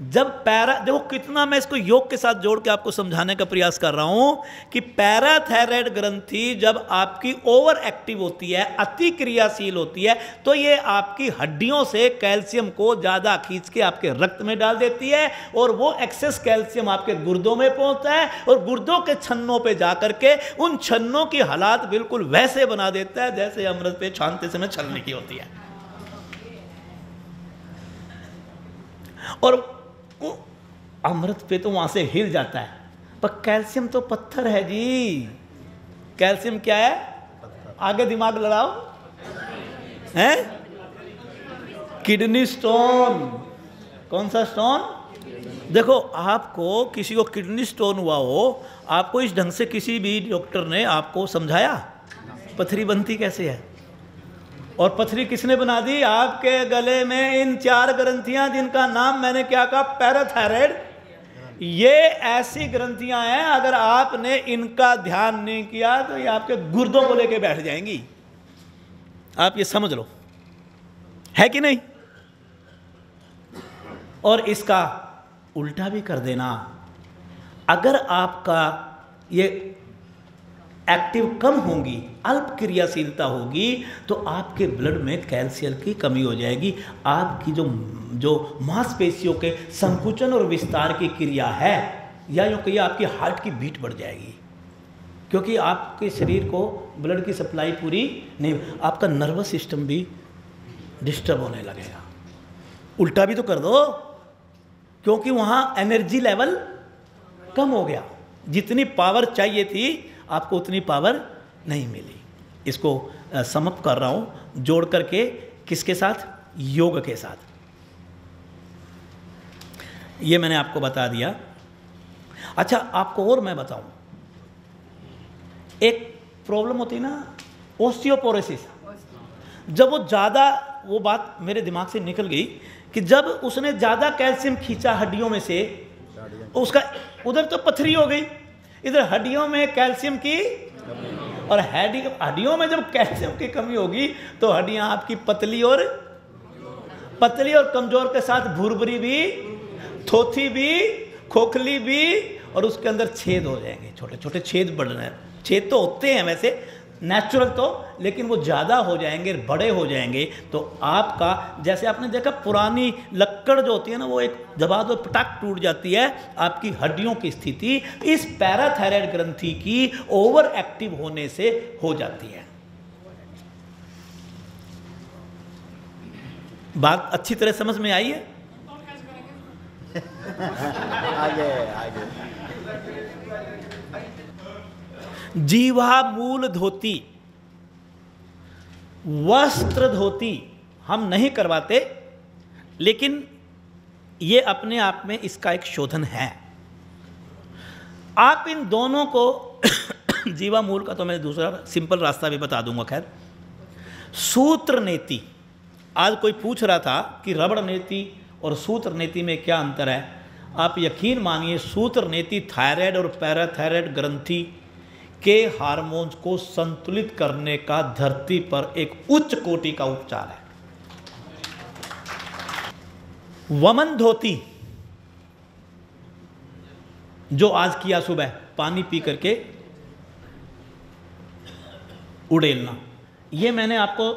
जब देखो कितना मैं इसको योग के साथ जोड़ के आपको समझाने का प्रयास कर रहा हूं कि पैराथायराइड ग्रंथि जब आपकी ओवर एक्टिव होती है, अति क्रियाशील होती है, तो ये आपकी हड्डियों से कैल्शियम को ज़्यादा खींच के आपके रक्त में डाल देती है और वो एक्सेस कैल्शियम आपके गुर्दों में पहुंचता है और गुर्दों के छन्नों पे जाकर के उन छन्नों की हालात बिल्कुल वैसे बना देता है जैसे अमृत पे छानते समय छलने की होती है। और अमृत पे तो वहां से हिल जाता है, पर कैल्शियम तो पत्थर है जी। कैल्शियम क्या है? आगे दिमाग लड़ाओ, हैं? Kidney stone. कौन सा स्टोन? देखो, आपको किसी को किडनी स्टोन हुआ हो, आपको इस ढंग से किसी भी डॉक्टर ने आपको समझाया पथरी बनती कैसे है? और पथरी किसने बना दी? आपके गले में इन 4 ग्रंथियां जिनका नाम मैंने क्या कहा? पैराथायराइड। ये ऐसी ग्रंथियां हैं, अगर आपने इनका ध्यान नहीं किया तो ये आपके गुर्दों को लेके बैठ जाएंगी। आप ये समझ लो, है कि नहीं? और इसका उल्टा भी कर देना, अगर आपका ये एक्टिव कम होगी, अल्प क्रियाशीलता होगी, तो आपके ब्लड में कैल्शियम की कमी हो जाएगी। आपकी जो मांसपेशियों के संकुचन और विस्तार की क्रिया है, या यूँ कहिए आपकी हार्ट की बीट बढ़ जाएगी, क्योंकि आपके शरीर को ब्लड की सप्लाई पूरी नहीं, आपका नर्वस सिस्टम भी डिस्टर्ब होने लगेगा। उल्टा भी तो कर दो, क्योंकि वहाँ एनर्जी लेवल कम हो गया। जितनी पावर चाहिए थी आपको उतनी पावर नहीं मिली। इसको समअप कर रहा हूँ जोड़ करके, किसके साथ? योग के साथ। ये मैंने आपको बता दिया। अच्छा, आपको और मैं बताऊं, एक प्रॉब्लम होती है ना, ओस्टियोपोरोसिस। जब वो ज़्यादा, वो बात मेरे दिमाग से निकल गई कि जब उसने ज़्यादा कैल्शियम खींचा हड्डियों में से, उसका उधर तो पथरी हो गई, इधर हड्डियों में कैल्शियम की, और हड्डियों में जब कैल्शियम की कमी होगी तो हड्डियां आपकी पतली और कमजोर के साथ भुरभुरी भी, थोथी भी, खोखली भी, और उसके अंदर छेद हो जाएंगे, छोटे छोटे छेद बढ़ रहे हैं। छेद तो होते हैं वैसे नेचुरल तो, लेकिन वो ज़्यादा हो जाएंगे, बड़े हो जाएंगे। तो आपका, जैसे आपने देखा पुरानी लक्कड़ जो होती है ना, वो एक दबा दो पटाक टूट जाती है, आपकी हड्डियों की स्थिति इस पैराथायराइड ग्रंथि की ओवर एक्टिव होने से हो जाती है। बात अच्छी तरह समझ में आई है? आगे जीवा मूल धोती, वस्त्र धोती हम नहीं करवाते, लेकिन ये अपने आप में इसका एक शोधन है। आप इन दोनों को जीवा मूल का तो मैं दूसरा सिंपल रास्ता भी बता दूंगा। खैर, सूत्र नेति, आज कोई पूछ रहा था कि रबड़ नेति और सूत्र नेति में क्या अंतर है। आप यकीन मानिए, सूत्र नेति थायराइड और पैराथायराइड ग्रंथि के हार्मोन्स को संतुलित करने का धरती पर एक उच्च कोटि का उपचार है। वमन धोती जो आज किया सुबह, पानी पी करके उड़ेलना, ये मैंने आपको,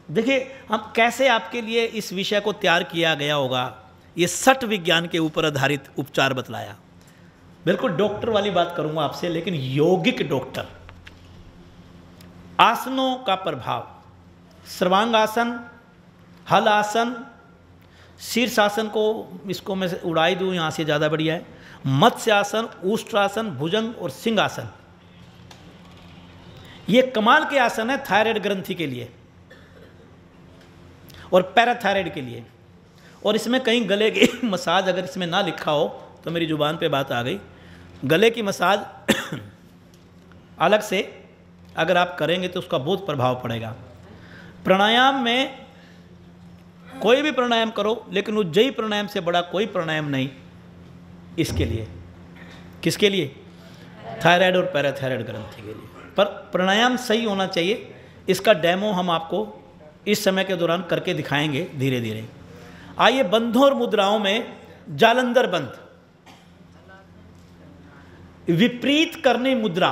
देखिए हम कैसे आपके लिए इस विषय को तैयार किया गया होगा, ये सट विज्ञान के ऊपर आधारित उपचार बतलाया। बिल्कुल डॉक्टर वाली बात करूंगा आपसे, लेकिन यौगिक डॉक्टर। आसनों का प्रभाव, सर्वांगासन, हल आसन, शीर्षासन को इसको मैं उड़ाई दूं यहाँ से ज़्यादा बढ़िया है, मत्स्यासन, ऊष्ट्रासन, भुजंग और सिंहासन। ये कमाल के आसन है थायराइड ग्रंथि के लिए और पैराथायराइड के लिए। और इसमें कहीं गले की मसाज अगर इसमें ना लिखा हो तो मेरी जुबान पे बात आ गई, गले की मसाज अलग से अगर आप करेंगे तो उसका बहुत प्रभाव पड़ेगा। प्राणायाम में कोई भी प्राणायाम करो, लेकिन उज्जयी प्राणायाम से बड़ा कोई प्राणायाम नहीं इसके लिए। किसके लिए? थायराइड और पैराथायराइड ग्रंथि के लिए। पर प्राणायाम सही होना चाहिए। इसका डेमो हम आपको इस समय के दौरान करके दिखाएंगे धीरे धीरे। आइए, बंधों और मुद्राओं में जालंधर बंध, विपरीत करनी मुद्रा,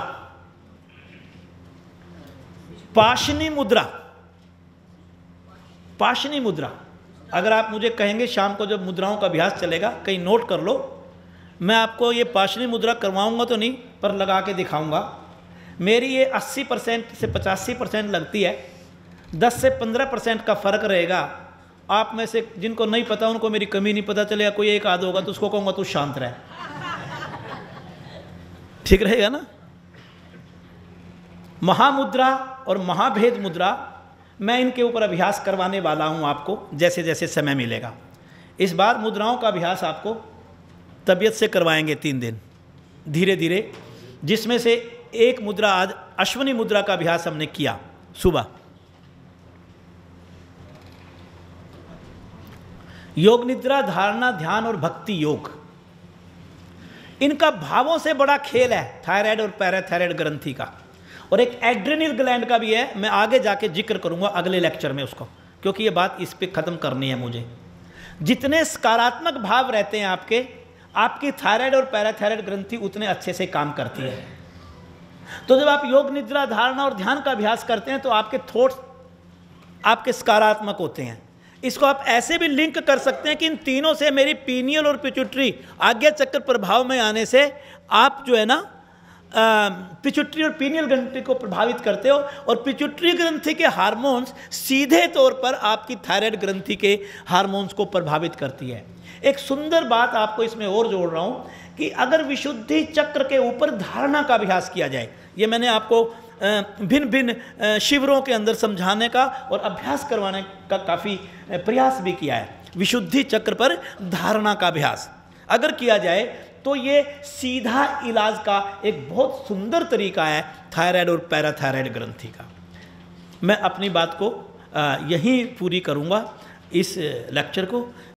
पाशनी मुद्रा। पाशनी मुद्रा, अगर आप मुझे कहेंगे शाम को जब मुद्राओं का अभ्यास चलेगा, कहीं नोट कर लो, मैं आपको ये पाशनी मुद्रा करवाऊंगा तो नहीं, पर लगा के दिखाऊंगा। मेरी ये 80% से 85% लगती है, 10 से 15% का फर्क रहेगा। आप में से जिनको नहीं पता उनको मेरी कमी नहीं पता चलेगा, कोई एक आध होगा तो उसको कहूँगा तू शांत रह, ठीक रहेगा ना। महामुद्रा और महाभेद मुद्रा, मैं इनके ऊपर अभ्यास करवाने वाला हूं आपको जैसे जैसे समय मिलेगा। इस बार मुद्राओं का अभ्यास आपको तबीयत से करवाएंगे 3 दिन धीरे धीरे, जिसमें से एक मुद्रा आज अश्विनी मुद्रा का अभ्यास हमने किया सुबह। योग निद्रा, धारणा, ध्यान और भक्ति योग, इनका भावों से बड़ा खेल है थायराइड और पैराथायराइड ग्रंथि का। और एक एड्रेनल ग्लैंड का भी है, मैं आगे जाके जिक्र करूंगा अगले लेक्चर में उसको, क्योंकि ये बात इस पे खत्म करनी है मुझे। जितने सकारात्मक भाव रहते हैं आपकी थायराइड और पैराथायराइड ग्रंथि उतने अच्छे से काम करती है। तो जब आप योग निद्रा, धारणा और ध्यान का अभ्यास करते हैं तो आपके थॉट्स आपके सकारात्मक होते हैं। इसको आप ऐसे भी लिंक कर सकते हैं कि इन तीनों से मेरी पीनियल और पिट्यूटरी आज्ञा चक्र प्रभाव में आने से आप जो है ना पिट्यूटरी और पीनियल ग्रंथि को प्रभावित करते हो, और पिट्यूटरी ग्रंथि के हार्मोन्स सीधे तौर पर आपकी थायराइड ग्रंथि के हार्मोन्स को प्रभावित करती है। एक सुंदर बात आपको इसमें और जोड़ रहा हूं कि अगर विशुद्धि चक्र के ऊपर धारणा का अभ्यास किया जाए, ये मैंने आपको भिन्न भिन्न शिविरों के अंदर समझाने का और अभ्यास करवाने का काफ़ी प्रयास भी किया है। विशुद्धि चक्र पर धारणा का अभ्यास अगर किया जाए तो ये सीधा इलाज का एक बहुत सुंदर तरीका है थायराइड और पैराथायराइड ग्रंथि का। मैं अपनी बात को यहीं पूरी करूँगा इस लेक्चर को।